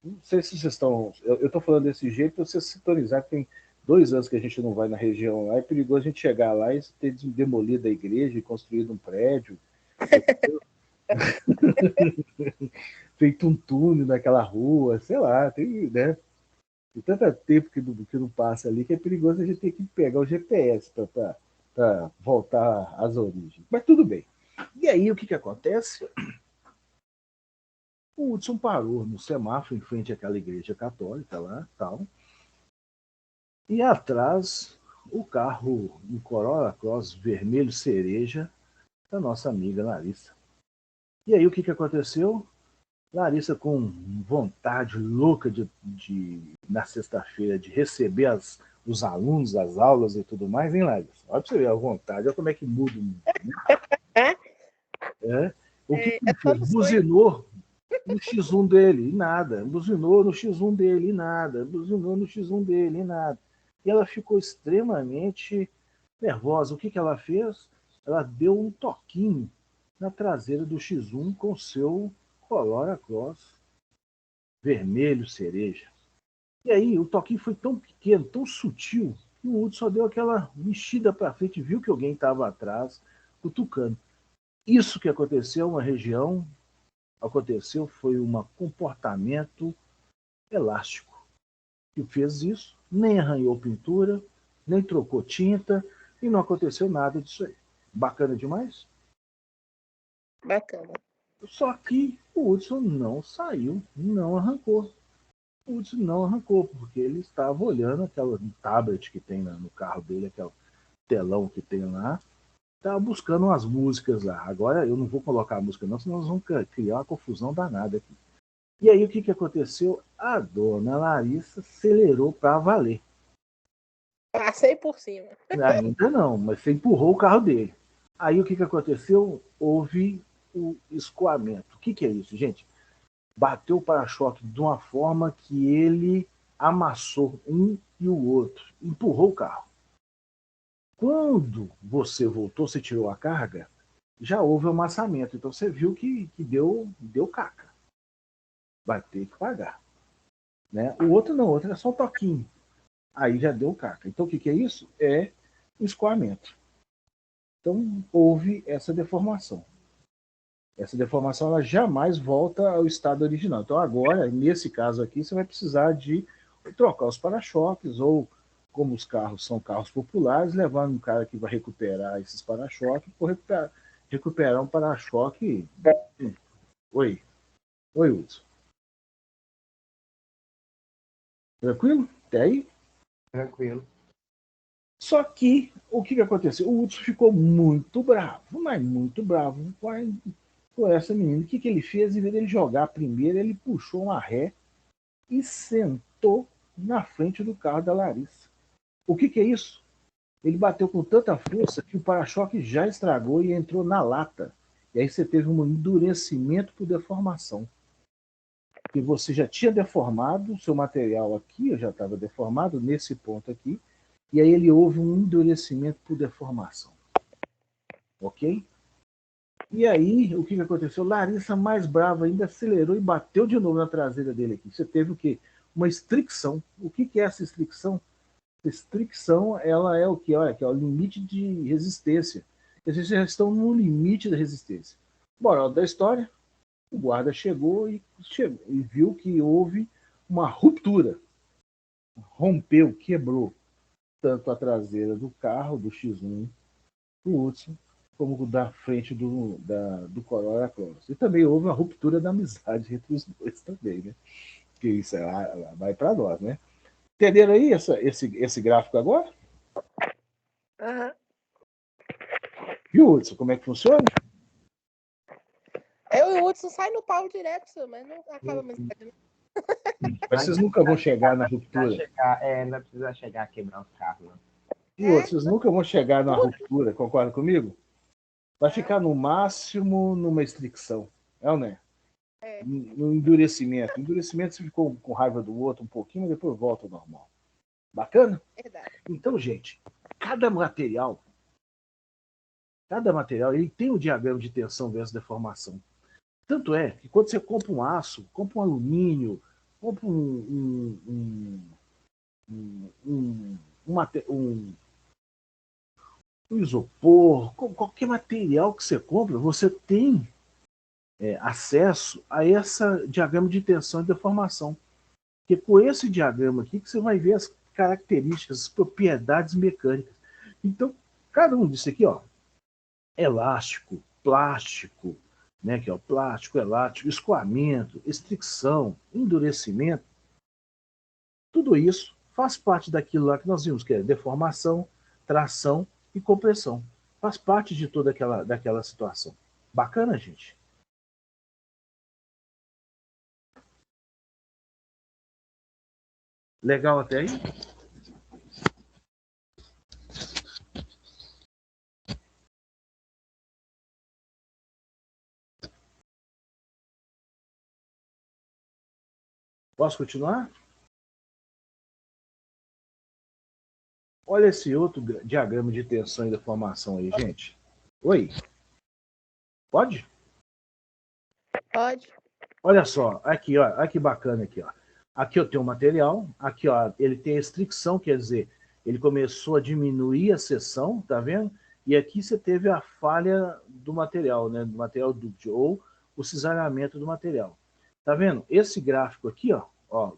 Não sei se vocês estão. Eu estou falando desse jeito para vocês sintonizar, que tem 2 anos que a gente não vai na região lá, é perigoso a gente chegar lá e ter demolido a igreja e construído um prédio. Feito um túnel naquela rua, sei lá, tem, né? Tem tanto tempo que não passa ali que é perigoso a gente ter que pegar o GPS para voltar às origens. Mas tudo bem. E aí o que acontece? O Hudson parou no semáforo em frente àquela igreja católica lá, tal. E atrás o carro, um Corolla Cross vermelho cereja da nossa amiga Larissa. E aí o que aconteceu? Larissa, com vontade louca na sexta-feira de receber os alunos, as aulas e tudo mais, hein, Larissa? Olha para você ver a vontade, olha como é que muda. O que ele fez? Buzinou no X1 dele e nada. Buzinou no X1 dele e nada. Buzinou no X1 dele e nada. E ela ficou extremamente nervosa. O que ela fez? Ela deu um toquinho na traseira do X1 com seu Corolla Cross vermelho cereja. E aí o toquinho foi tão pequeno, tão sutil, que o Hudson só deu aquela mexida para frente e viu que alguém estava atrás, cutucando. Isso que aconteceu uma região, foi um comportamento elástico. E fez isso, nem arranhou pintura, nem trocou tinta, e não aconteceu nada disso aí. Bacana demais? Bacana. Só que o Hudson não saiu, não arrancou. O Hudson não arrancou, porque ele estava olhando aquela tablet que tem no carro dele, aquele telão que tem lá, estava buscando umas músicas lá. Agora eu não vou colocar a música não, senão nós vamos criar uma confusão danada aqui. E aí o que aconteceu? A dona Larissa acelerou para valer. Passei por cima. Ainda não, mas você empurrou o carro dele. Aí o que aconteceu? Houve o escoamento. O que é isso, gente? Bateu o para-choque de uma forma que ele amassou um e o outro, empurrou o carro. Quando você voltou, você tirou a carga, já houve um amassamento. Então você viu que deu caca. Vai ter que pagar. Né? O outro não, o outro é só um toquinho. Aí já deu caca. Então o que é isso? É um escoamento. Então houve essa deformação. essa deformação ela jamais volta ao estado original. Então agora, nesse caso aqui, você vai precisar de trocar os para-choques, ou como os carros são carros populares, levar um cara que vai recuperar esses para-choques, por recuperar um para-choque. Oi, Hudson. Tranquilo? Até aí? Tranquilo. Só que, o que aconteceu? O Hudson ficou muito bravo, mas muito bravo com essa menina. O que ele fez? Em vez dele jogar primeiro, ele puxou uma ré e sentou na frente do carro da Larissa. O que é isso? Ele bateu com tanta força que o para-choque já estragou e entrou na lata. E aí você teve um endurecimento por deformação. Que você já tinha deformado, o seu material aqui já estava deformado, nesse ponto aqui, e aí ele houve um endurecimento por deformação. Ok? E aí, o que aconteceu? Larissa, mais brava ainda, acelerou e bateu de novo na traseira dele aqui. Você teve o quê? Uma estricção. O que é essa estricção? Estricção, ela é o quê? Olha aqui, ó, o limite de resistência. Vocês já estão no limite da resistência. Moral da história, o guarda chegou e viu que houve uma ruptura. Rompeu, quebrou tanto a traseira do carro, do X1, do Hudson, como da frente do Corolla Cross. E também houve uma ruptura da amizade entre os dois também, né? Que isso vai para nós, né? Entenderam aí esse gráfico agora? Uhum. E o Hudson, como é que funciona? Eu e o Hudson sai no pau direto, mas não acaba a amizade. Mas vocês nunca vão chegar na ruptura. Não precisa chegar a quebrar os carros, não. E vocês nunca vão chegar na ruptura, concorda comigo? Vai ficar no máximo numa estricção. É ou não é? No endurecimento. Endurecimento você ficou com raiva do outro um pouquinho, mas depois volta ao normal. Bacana? Verdade. Então, gente, cada material ele tem um diagrama de tensão versus deformação. Tanto é que quando você compra um aço, compra um alumínio, compra um isopor, qualquer material que você compra, você tem acesso a esse diagrama de tensão e deformação. Porque com esse diagrama aqui que você vai ver as características, as propriedades mecânicas. Então, cada um disso aqui, ó, elástico, plástico, né, que é o plástico, elástico, escoamento, estricção, endurecimento, tudo isso faz parte daquilo lá que nós vimos, que é deformação, tração e compressão. Faz parte de toda daquela situação. Bacana, gente? Legal até aí? Posso continuar? Olha esse outro diagrama de tensão e deformação aí, gente. Oi? Pode? Pode. Olha só, aqui, ó, olha que bacana aqui, ó. Aqui eu tenho o material, aqui, ó, ele tem restrição, quer dizer, ele começou a diminuir a seção, tá vendo? E aqui você teve a falha do material, né, do material duct, ou o cisalhamento do material. Tá vendo? Esse gráfico aqui, ó,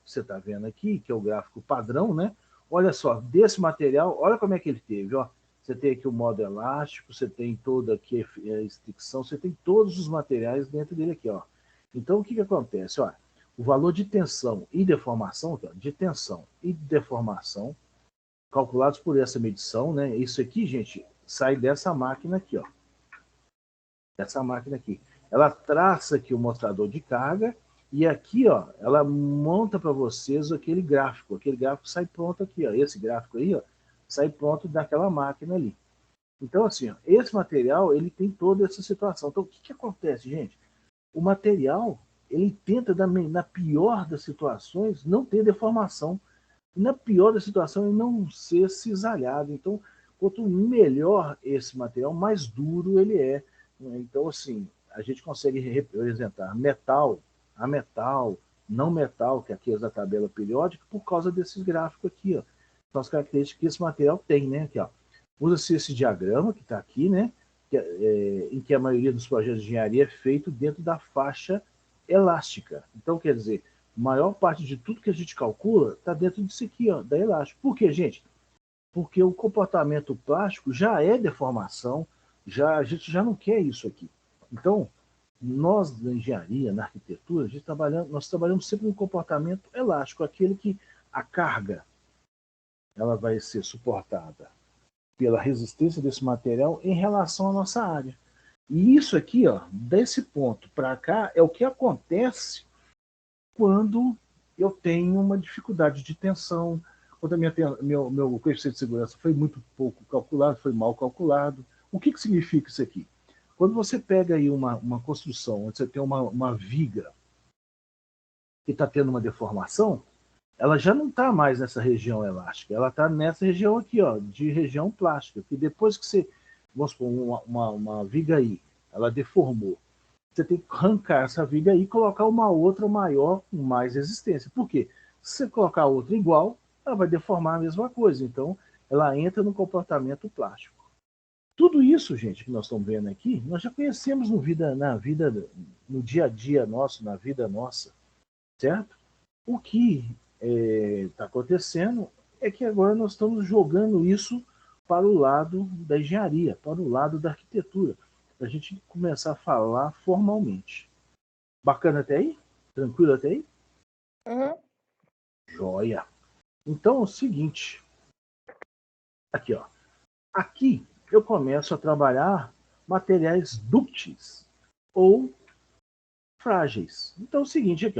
você tá vendo aqui, que é o gráfico padrão, né? Olha só, desse material, olha como é que ele teve, ó. Você tem aqui o modo elástico, você tem toda aqui a restrição, você tem todos os materiais dentro dele aqui, ó. Então, o que acontece? Ó, o valor de tensão e deformação, de tensão e deformação, calculados por essa medição, né? Isso aqui, gente, sai dessa máquina aqui, ó. Dessa máquina aqui. Ela traça aqui o mostrador de carga e aqui, ó, ela monta para vocês aquele gráfico. Aquele gráfico sai pronto aqui, ó. Esse gráfico aí, ó, sai pronto daquela máquina ali. Então, assim, ó, esse material, ele tem toda essa situação. Então, o que acontece, gente? O material, ele tenta, na pior das situações, não ter deformação. E na pior da situação, ele não ser cisalhado. Então, quanto melhor esse material, mais duro ele é. Então, assim, a gente consegue representar metal, a metal, não metal, que aqui é da tabela periódica, por causa desses gráficos aqui, ó. São as características que esse material tem, né? Aqui, ó. Usa-se esse diagrama que está aqui, né? em que a maioria dos projetos de engenharia é feito dentro da faixa elástica. Então, quer dizer, a maior parte de tudo que a gente calcula está dentro disso aqui, ó, da elástica. Por quê, gente? Porque o comportamento plástico já é deformação, a gente já não quer isso aqui. Então, nós na engenharia, na arquitetura, nós trabalhamos sempre no comportamento elástico, aquele que a carga ela vai ser suportada pela resistência desse material em relação à nossa área. E isso aqui, ó, desse ponto para cá, é o que acontece quando eu tenho uma dificuldade de tensão, quando meu coeficiente de segurança foi muito pouco calculado, foi mal calculado. O que significa isso aqui? Quando você pega aí uma construção, onde você tem uma viga que está tendo uma deformação, ela já não está mais nessa região elástica, ela está nessa região aqui, ó, de região plástica, que depois que você, vamos supor, uma viga aí, ela deformou, você tem que arrancar essa viga aí e colocar uma outra maior, com mais resistência. Por quê? Se você colocar outra igual, ela vai deformar a mesma coisa, então ela entra no comportamento plástico. Tudo isso, gente, que nós estamos vendo aqui, nós já conhecemos no dia a dia nosso, na vida nossa, certo? O que está acontecendo é que agora nós estamos jogando isso para o lado da engenharia, para o lado da arquitetura, para a gente começar a falar formalmente. Bacana até aí? Tranquilo até aí? Uhum. Joia! Então é o seguinte, aqui, ó. Aqui eu começo a trabalhar materiais dúcteis ou frágeis. Então é o seguinte aqui,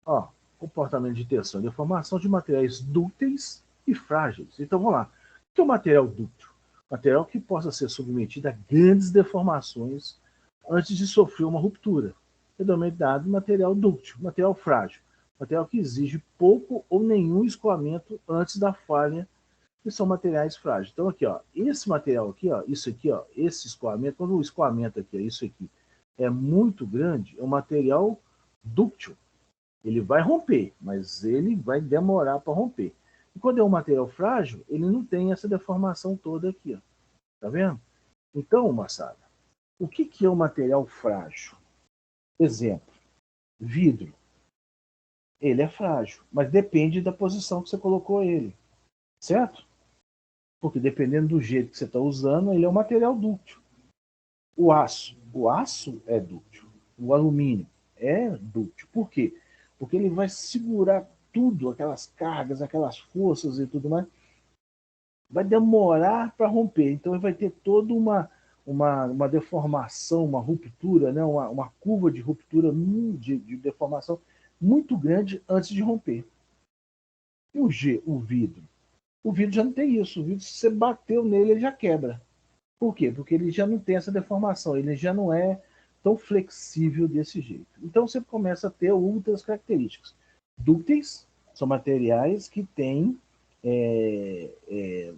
ó, comportamento de tensão e deformação de materiais dúcteis e frágeis. Então vamos lá. O que é o material dúctil? Material que possa ser submetido a grandes deformações antes de sofrer uma ruptura. É denominado material dúctil, material frágil, material que exige pouco ou nenhum escoamento antes da falha, que são materiais frágeis. Então aqui, ó, esse material aqui, ó, isso aqui, ó, esse escoamento, quando o escoamento aqui, ó, isso aqui, é muito grande, é um material dúctil. Ele vai romper, mas ele vai demorar para romper. E quando é um material frágil, ele não tem essa deformação toda aqui, ó. Tá vendo? Então, moçada, o que é um material frágil? Exemplo, vidro. Ele é frágil, mas depende da posição que você colocou ele, certo? Porque dependendo do jeito que você está usando, ele é um material dúctil. O aço é dúctil. O alumínio é dúctil. Por quê? Porque ele vai segurar tudo, aquelas cargas, aquelas forças e tudo mais. Vai demorar para romper. Então ele vai ter toda uma deformação, uma ruptura, né? uma curva de ruptura, de deformação muito grande antes de romper. E o vidro? O vidro já não tem isso. O vidro, se você bateu nele, ele já quebra. Por quê? Porque ele já não tem essa deformação, ele já não é tão flexível desse jeito. Então você começa a ter outras características. Dúcteis são materiais que têm,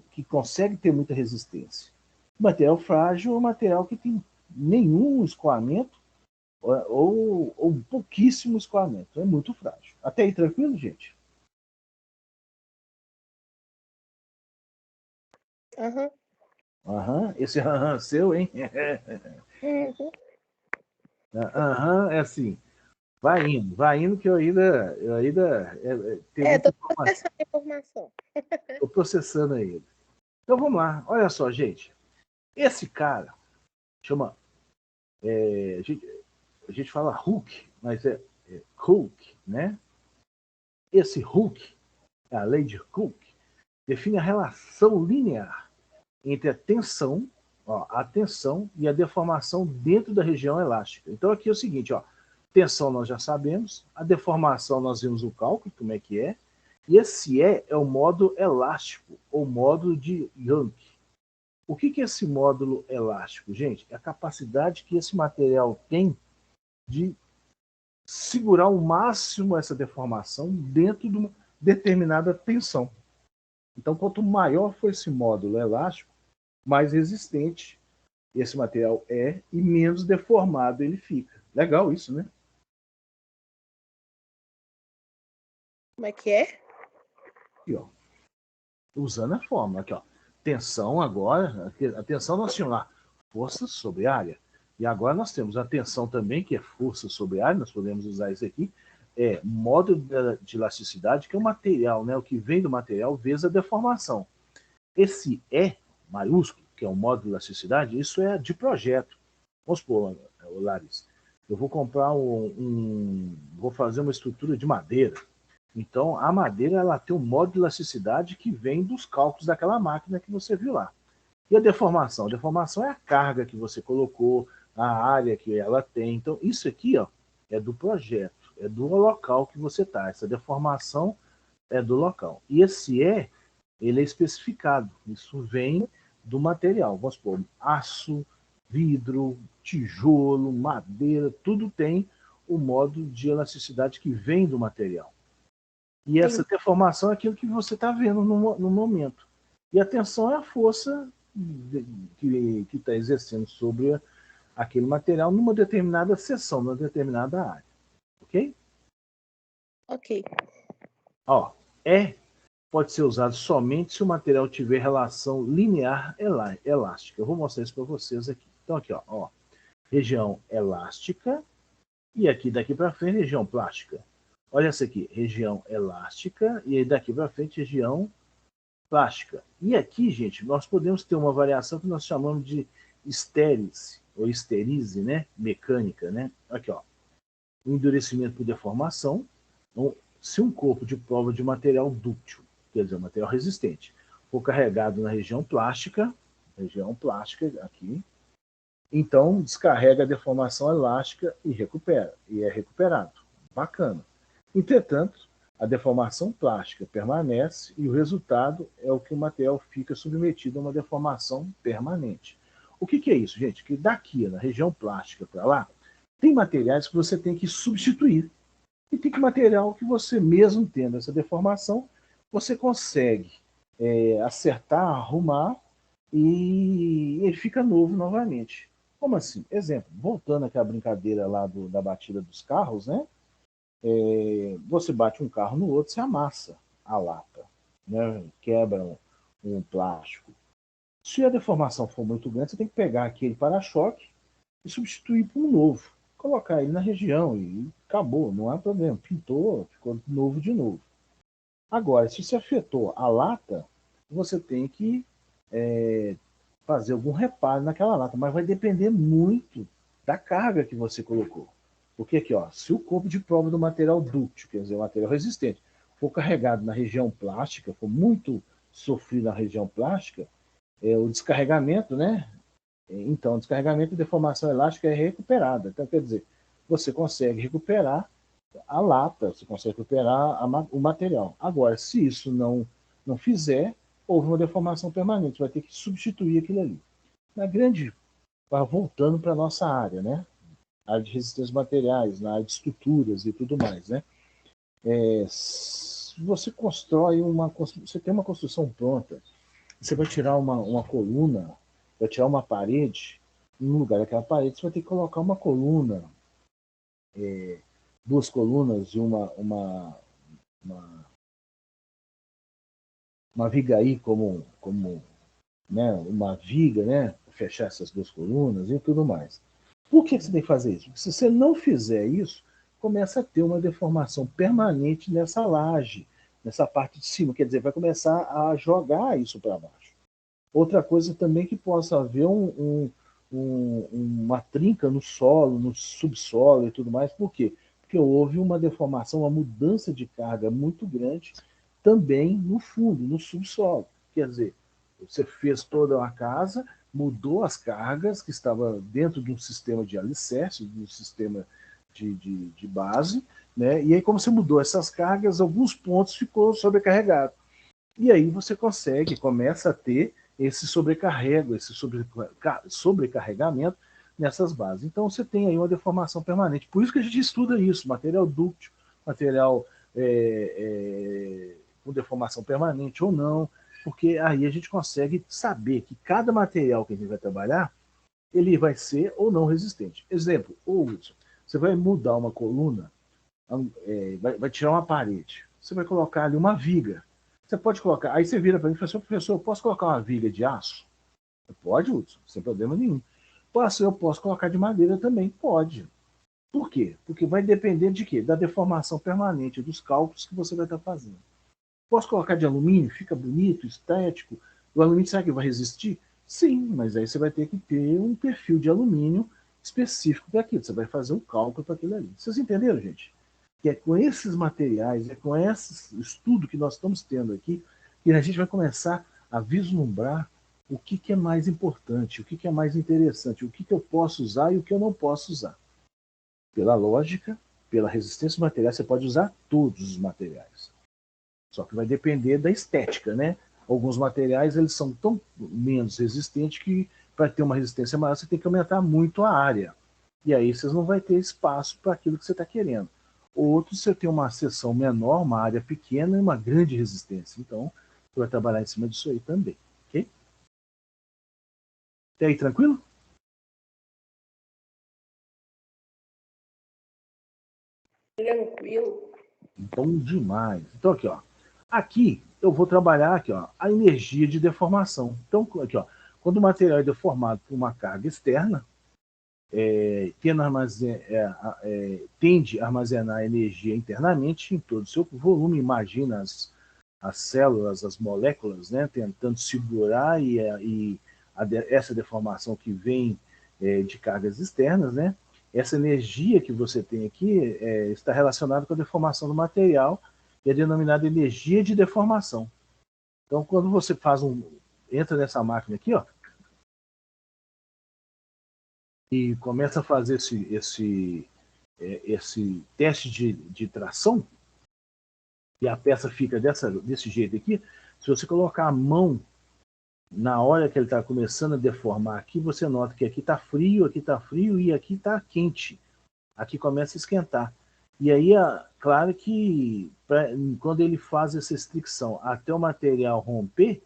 que conseguem ter muita resistência. O material frágil é um material que tem nenhum escoamento ou pouquíssimo escoamento. É muito frágil. Até aí tranquilo, gente? Uhum. Aham, esse aham seu, hein? Uhum. Aham, é assim. Vai indo que eu ainda tenho muita Tô processando a informação. Estou processando ainda. Então vamos lá. Olha só, gente. Esse cara chama. A gente fala Hooke, mas é Hooke, né? Esse Hooke, a lei de Hooke, define a relação linear entre a tensão e a deformação dentro da região elástica. Então aqui é o seguinte, ó, tensão nós já sabemos, a deformação nós vimos o cálculo, como é que é, e esse é o módulo elástico, ou módulo de Young. O que é esse módulo elástico, gente? É a capacidade que esse material tem de segurar ao máximo essa deformação dentro de uma determinada tensão. Então, quanto maior for esse módulo elástico, mais resistente esse material é e menos deformado ele fica. Legal isso, né? Como é que é? Aqui, ó. Usando a fórmula aqui, ó. Tensão agora, a tensão nós tínhamos lá, força sobre área. E agora nós temos a tensão também, que é força sobre área, nós podemos usar isso aqui, módulo de elasticidade, que é o material, né? O que vem do material vezes a deformação. Esse E maiúsculo, que é o módulo de elasticidade, isso é de projeto. Vamos supor, Larissa, eu vou comprar vou fazer uma estrutura de madeira. Então, a madeira ela tem um módulo de elasticidade que vem dos cálculos daquela máquina que você viu lá. E a deformação? A deformação é a carga que você colocou, a área que ela tem. Então, isso aqui é do projeto, é do local que você está. Essa deformação é do local. E esse ele é especificado. Isso vem do material. Vamos supor, aço, vidro, tijolo, madeira, tudo tem o módulo de elasticidade que vem do material. E essa deformação é aquilo que você está vendo no momento. E a tensão é a força que está exercendo sobre aquele material numa determinada seção, numa determinada área. Ok? Ok. Pode ser usado somente se o material tiver relação linear elástica. Eu vou mostrar isso para vocês aqui. Então, aqui, região elástica, e aqui daqui para frente, região plástica. Olha essa aqui, região elástica, e aí daqui para frente, região plástica. E aqui, gente, nós podemos ter uma variação que nós chamamos de estérise, ou esterize, né? Mecânica, né? Aqui, o endurecimento por deformação. Então, se um corpo de prova de material dúctil, quer dizer, material resistente, for carregado na região plástica aqui, então descarrega a deformação elástica e recupera, e é recuperado. Bacana. Entretanto, a deformação plástica permanece e o resultado é o que o material fica submetido a uma deformação permanente. O que é isso, gente? Que daqui, na região plástica para lá, tem materiais que você tem que substituir. E tem material que você, mesmo tendo essa deformação, você consegue acertar, arrumar e ele fica novo novamente. Como assim? Exemplo, voltando àquela brincadeira lá da batida dos carros, né? Você bate um carro no outro, você amassa a lata, né? Quebra um plástico. Se a deformação for muito grande, você tem que pegar aquele para-choque e substituir por um novo. Colocar ele na região e acabou, não há problema. Pintou, ficou novo de novo. Agora, se você afetou a lata, você tem que fazer algum reparo naquela lata, mas vai depender muito da carga que você colocou. Porque aqui, se o corpo de prova do material dúctil, quer dizer, o material resistente, for carregado na região plástica, for muito sofrido na região plástica, o descarregamento, né? Então, o descarregamento e deformação elástica é recuperada. Então, quer dizer, você consegue recuperar a lata, você consegue recuperar o material. Agora, se isso não fizer, houve uma deformação permanente, vai ter que substituir aquilo ali. Voltando para a nossa área, né? A área de resistência materiais, na área de estruturas e tudo mais, né? Você constrói você tem uma construção pronta, você vai tirar uma coluna, vai tirar uma parede, no lugar daquela parede você vai ter que colocar uma coluna, duas colunas e uma viga como né, uma viga, né, para fechar essas duas colunas e tudo mais. Por que você tem que fazer isso? Porque se você não fizer isso, começa a ter uma deformação permanente nessa laje, nessa parte de cima, quer dizer, vai começar a jogar isso para baixo. Outra coisa também que possa haver uma trinca no solo, no subsolo e tudo mais. Por quê? Porque houve uma deformação, uma mudança de carga muito grande também no fundo, no subsolo. Quer dizer, você fez toda a casa, mudou as cargas que estavam dentro de um sistema de alicerce, de um sistema de base, né? E aí, como você mudou essas cargas, alguns pontos ficou sobrecarregado. E aí você começa a ter esse sobrecarregamento nessas bases. Então você tem aí uma deformação permanente. Por isso que a gente estuda isso, material dúctil, material com deformação permanente ou não, porque aí a gente consegue saber que cada material que a gente vai trabalhar, ele vai ser ou não resistente. Exemplo, Wilson, você vai mudar uma coluna, vai tirar uma parede, você vai colocar ali uma viga. Você pode colocar, aí você vira para mim e fala assim, professor, eu posso colocar uma viga de aço? Pode, Hudson, sem problema nenhum. Eu posso colocar de madeira também? Pode. Por quê? Porque vai depender de quê? Da deformação permanente, dos cálculos que você vai estar fazendo. Posso colocar de alumínio? Fica bonito, estético. O alumínio, será que vai resistir? Sim, mas aí você vai ter que ter um perfil de alumínio específico para aquilo. Você vai fazer um cálculo para aquilo ali. Vocês entenderam, gente? Que é com esses materiais, é com esse estudo que nós estamos tendo aqui, que a gente vai começar a vislumbrar o que é mais importante, o que é mais interessante, o que eu posso usar e o que eu não posso usar. Pela lógica, pela resistência dos materiais, você pode usar todos os materiais. Só que vai depender da estética, né? Alguns materiais eles são tão menos resistentes que para ter uma resistência maior você tem que aumentar muito a área. E aí vocês não vai ter espaço para aquilo que você está querendo. Outros você tem uma seção menor, uma área pequena e uma grande resistência. Então, você vai trabalhar em cima disso aí também. Ok? Até aí, tranquilo? Tranquilo. Bom demais. Então, aqui, ó. Aqui eu vou trabalhar aqui, ó, a energia de deformação. Então, aqui, ó, quando o material é deformado por uma carga externa, tende a armazenar energia internamente em todo o seu volume. Imagina as células, as moléculas, né, tentando segurar essa deformação que vem de cargas externas, né? Essa energia que você tem aqui está relacionada com a deformação do material e é denominada energia de deformação. Então, quando você entra nessa máquina aqui, ó, e começa a fazer esse teste de tração, e a peça fica desse jeito aqui, se você colocar a mão na hora que ele está começando a deformar aqui, você nota que aqui está frio e aqui está quente. Aqui começa a esquentar. E aí, claro que quando ele faz essa estricção até o material romper,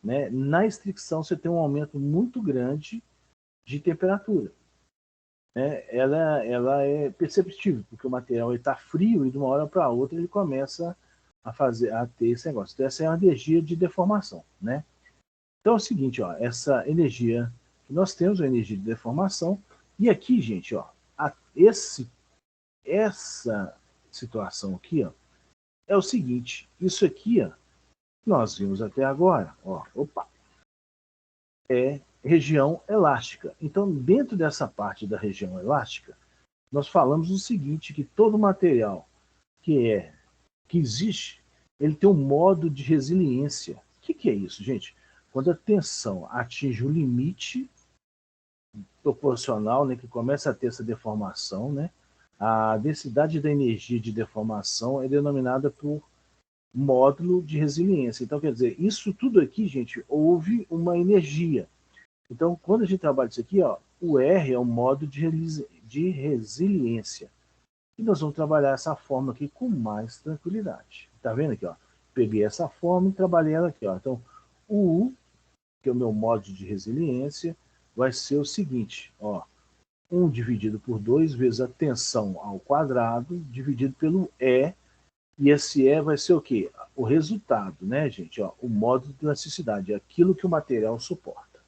né, na estricção você tem um aumento muito grande de temperatura. Ela é perceptível, porque o material está frio e de uma hora para outra ele começa a ter esse negócio. Então, essa é a energia de deformação, né? Então é o seguinte, ó, essa energia que nós temos, a energia de deformação, e aqui, gente, ó, essa situação aqui, ó, é o seguinte, isso aqui, ó, nós vimos até agora, ó, é região elástica. Então, dentro dessa parte da região elástica, nós falamos o seguinte, que todo material que existe, ele tem um modo de resiliência. O que é isso, gente? Quando a tensão atinge o limite proporcional, né, que começa a ter essa deformação, né, a densidade da energia de deformação é denominada por módulo de resiliência. Então, quer dizer, isso tudo aqui, gente, houve uma energia. Então, quando a gente trabalha isso aqui, ó, o R é um modo de resiliência. E nós vamos trabalhar essa forma aqui com mais tranquilidade. Tá vendo aqui, ó? Peguei essa forma e trabalhei ela aqui, ó. Então, o U, que é o meu modo de resiliência, vai ser o seguinte, ó. 1 dividido por 2 vezes a tensão ao quadrado, dividido pelo E, e esse E vai ser o quê? O resultado, né, gente? Ó, o modo de elasticidade, é aquilo que o material suporta.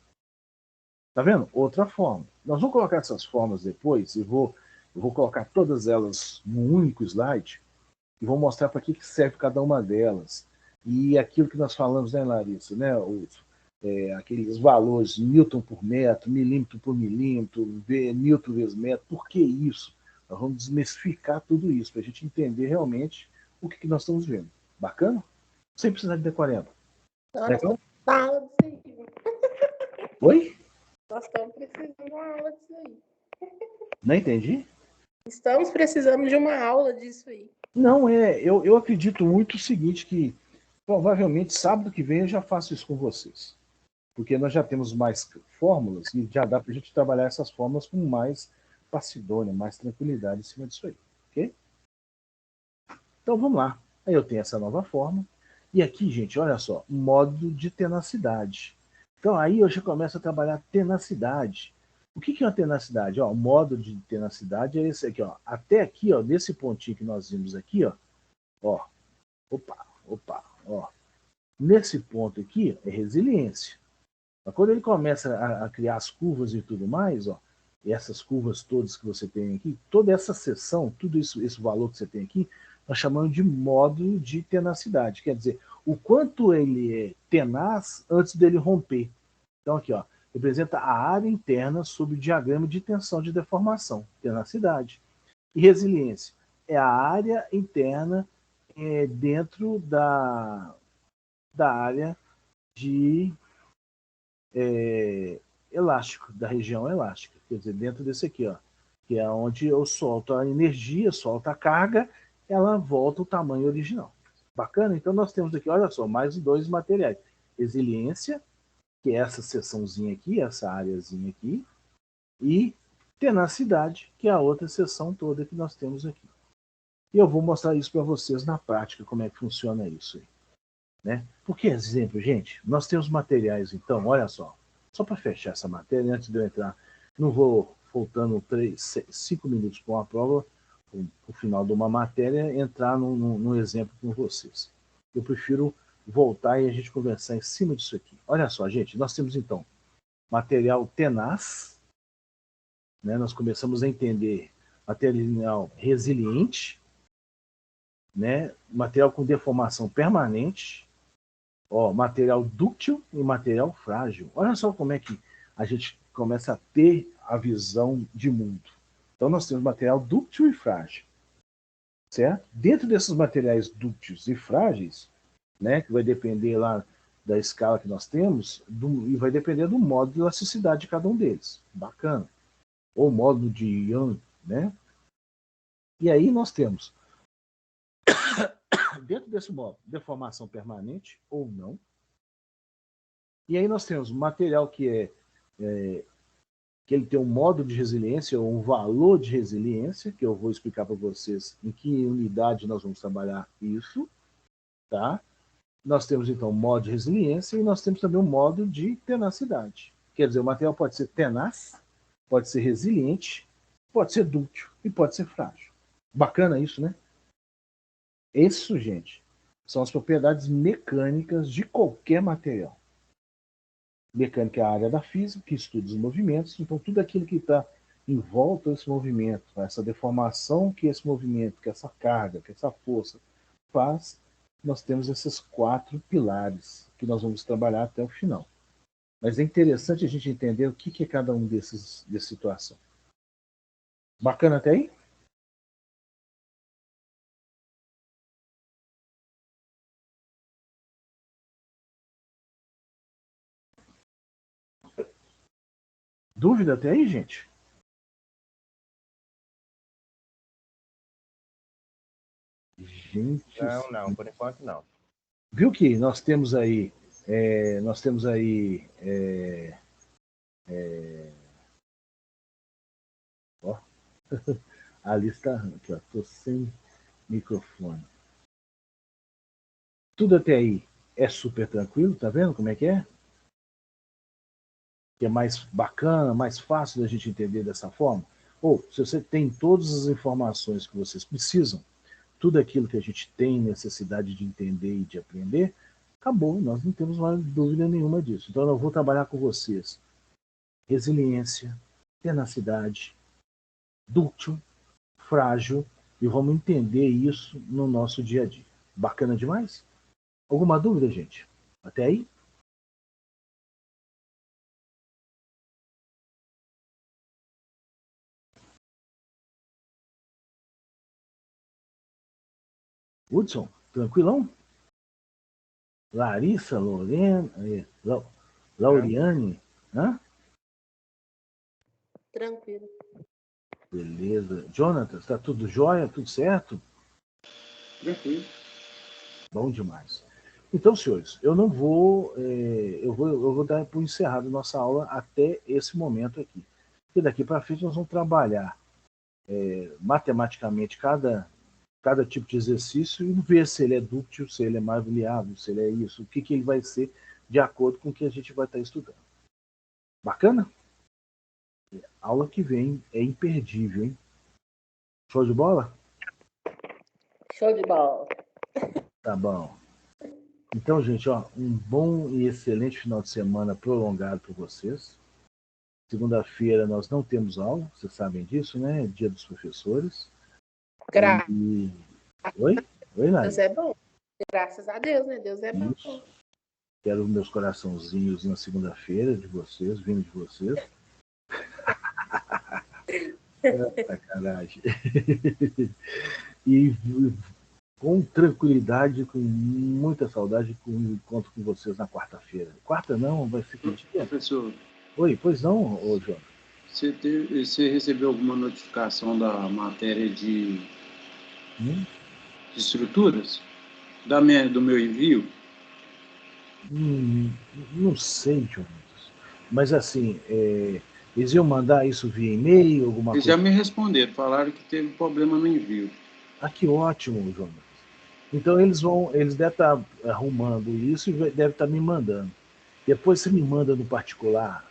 Tá vendo? Outra forma. Nós vamos colocar essas formas depois, eu vou colocar todas elas num único slide, e vou mostrar para que serve cada uma delas. E aquilo que nós falamos, né, Larissa, né, aqueles valores Newton por metro, milímetro por milímetro, Newton vezes metro, por que isso? Nós vamos desmistificar tudo isso, para a gente entender realmente o que nós estamos vendo. Bacana? Sem precisar de decoreba. Nossa, aula disso aí. Oi? Nós estamos precisando de uma aula disso aí. Não entendi? Estamos precisando de uma aula disso aí. Não, eu acredito muito o seguinte, que provavelmente sábado que vem eu já faço isso com vocês. Porque nós já temos mais fórmulas e já dá para a gente trabalhar essas fórmulas com mais pacidônia, mais tranquilidade em cima disso aí, ok? Então vamos lá. Aí eu tenho essa nova forma. E aqui, gente, olha só, modo de tenacidade. Então aí eu já começo a trabalhar tenacidade. O que é uma tenacidade? Ó, o modo de tenacidade é esse aqui, ó. Até aqui, ó, desse pontinho que nós vimos aqui, ó. Ó. Nesse ponto aqui é resiliência. Mas quando ele começa a criar as curvas e tudo mais, ó, e essas curvas todas que você tem aqui, toda essa seção, tudo isso, esse valor que você tem aqui, nós chamamos de modo de tenacidade. Quer dizer, o quanto ele é tenaz antes dele romper. Então aqui, ó, representa a área interna sob o diagrama de tensão de deformação, tenacidade. E resiliência é a área interna dentro da área de elástico, da região elástica. Quer dizer, dentro desse aqui, ó, que é onde eu solto a energia, solto a carga, ela volta ao tamanho original. Bacana? Então nós temos aqui, olha só, mais dois materiais. Resiliência, que é essa seçãozinha aqui, essa áreazinha aqui, e tenacidade, que é a outra seção toda que nós temos aqui. E eu vou mostrar isso para vocês na prática, como é que funciona isso aí. Né? Por que exemplo, gente? Nós temos materiais, então, olha só para fechar essa matéria, antes de eu entrar, não vou, faltando 5 minutos para uma prova, o final de uma matéria, entrar num exemplo com vocês. Eu prefiro voltar e a gente conversar em cima disso aqui. Olha só, gente, nós temos então material tenaz, né? Nós começamos a entender material resiliente, né? Material com deformação permanente, ó, material dúctil e material frágil. Olha só como é que a gente começa a ter a visão de mundo. Então nós temos material dúctil e frágil, certo? Dentro desses materiais dúcteis e frágeis, né, que vai depender lá da escala que nós temos, e vai depender do modo de elasticidade de cada um deles. Bacana. Ou modo de Young, né? E aí nós temos, dentro desse modo, deformação permanente ou não. E aí nós temos material que que ele tem um modo de resiliência ou um valor de resiliência, que eu vou explicar para vocês em que unidade nós vamos trabalhar isso, tá? Nós temos então o modo de resiliência e nós temos também o modo de tenacidade. Quer dizer, o material pode ser tenaz, pode ser resiliente, pode ser dúctil e pode ser frágil. Bacana isso, né? Isso, gente, são as propriedades mecânicas de qualquer material. Mecânica é a área da física, que estuda os movimentos, então tudo aquilo que está em volta desse movimento, essa deformação que esse movimento, que essa carga, que essa força faz, nós temos esses 4 pilares que nós vamos trabalhar até o final. Mas é interessante a gente entender o que é cada um dessa situação. Bacana até aí? Dúvida até aí, gente? Gente, não, por enquanto não. Viu que nós temos aí, ó, a lista aqui, ó, tô sem microfone. Tudo até aí é super tranquilo, tá vendo como é que é? Que é mais bacana, mais fácil da gente entender dessa forma. Ou, se você tem todas as informações que vocês precisam, tudo aquilo que a gente tem necessidade de entender e de aprender, acabou, nós não temos mais dúvida nenhuma disso. Então eu vou trabalhar com vocês resiliência, tenacidade, dúctil, frágil, e vamos entender isso no nosso dia a dia. Bacana demais? Alguma dúvida, gente? Até aí? Hudson, tranquilão? Larissa, Lorena, Lauriane, hã? Tranquilo. Beleza. Jonathan, está tudo jóia? Tudo certo? Tranquilo. Bom demais. Então, senhores, eu não vou, eu vou dar por encerrado nossa aula até esse momento aqui. E daqui para frente nós vamos trabalhar matematicamente cada tipo de exercício e ver se ele é dúctil, se ele é mais viável, se ele é isso, o que ele vai ser de acordo com o que a gente vai estar estudando. Bacana? Aula que vem é imperdível, hein? Show de bola? Show de bola. Tá bom. Então, gente, ó, um bom e excelente final de semana prolongado para vocês. Segunda-feira nós não temos aula, vocês sabem disso, né? Dia dos professores. Oi? Oi, Nari? Deus é bom. Graças a Deus, né? Deus é bom. Isso. Quero meus coraçãozinhos na segunda-feira de vocês, vindo de vocês. Sacanagem. E com tranquilidade, com muita saudade, com o encontro com vocês na quarta-feira. Quarta não, vai ser que dia? Professor. Oi, pois não, ô João? Você recebeu alguma notificação da matéria de estruturas? Do meu envio? Não sei, João. Mas assim, eles iam mandar isso via e-mail, alguma eles coisa? Eles já me responderam, falaram que teve problema no envio. Ah, que ótimo, João. Então eles devem estar arrumando isso e devem estar me mandando. Depois você me manda no particular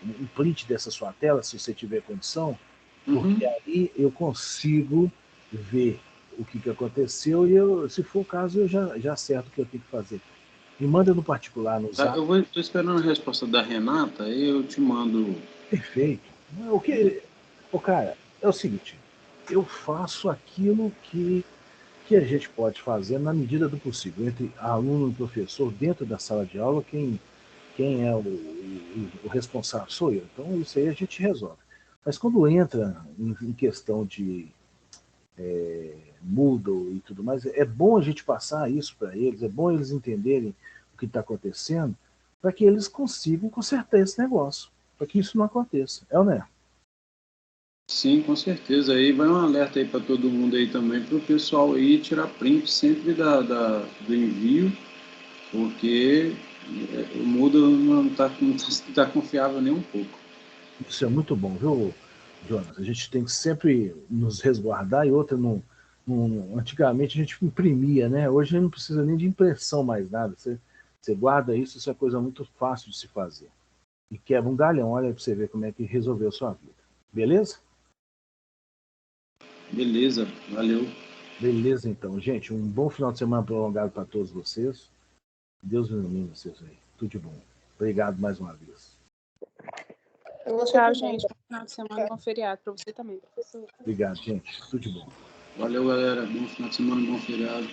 um print dessa sua tela, se você tiver condição, porque aí eu consigo ver o que aconteceu e se for o caso, eu já acerto o que eu tenho que fazer. Me manda no particular, no Zap. Eu estou esperando a resposta da Renata, aí eu te mando. Perfeito. Cara, é o seguinte, eu faço aquilo que a gente pode fazer na medida do possível, entre aluno e professor, dentro da sala de aula, quem é o responsável sou eu. Então, isso aí a gente resolve. Mas quando entra em questão de Moodle e tudo mais, é bom a gente passar isso para eles, é bom eles entenderem o que está acontecendo, para que eles consigam consertar esse negócio, para que isso não aconteça. É ou não é? Sim, com certeza. Aí vai um alerta aí para todo mundo aí também, para o pessoal aí tirar print sempre do envio, porque o Moodle não tá confiável nem um pouco. Isso é muito bom, viu, Jonas? A gente tem que sempre nos resguardar e outra, antigamente a gente imprimia, né? Hoje a gente não precisa nem de impressão mais nada. Você guarda isso, isso é coisa muito fácil de se fazer. E quebra um galhão, olha para você ver como é que resolveu a sua vida. Beleza? Beleza, valeu. Beleza, então. Gente, um bom final de semana prolongado para todos vocês. Deus ilumine vocês aí. Tudo de bom. Obrigado mais uma vez. Tchau, gente. Bom final de semana, bom feriado para você também, professor. Obrigado, gente. Tudo de bom. Valeu, galera. Bom final de semana, bom feriado.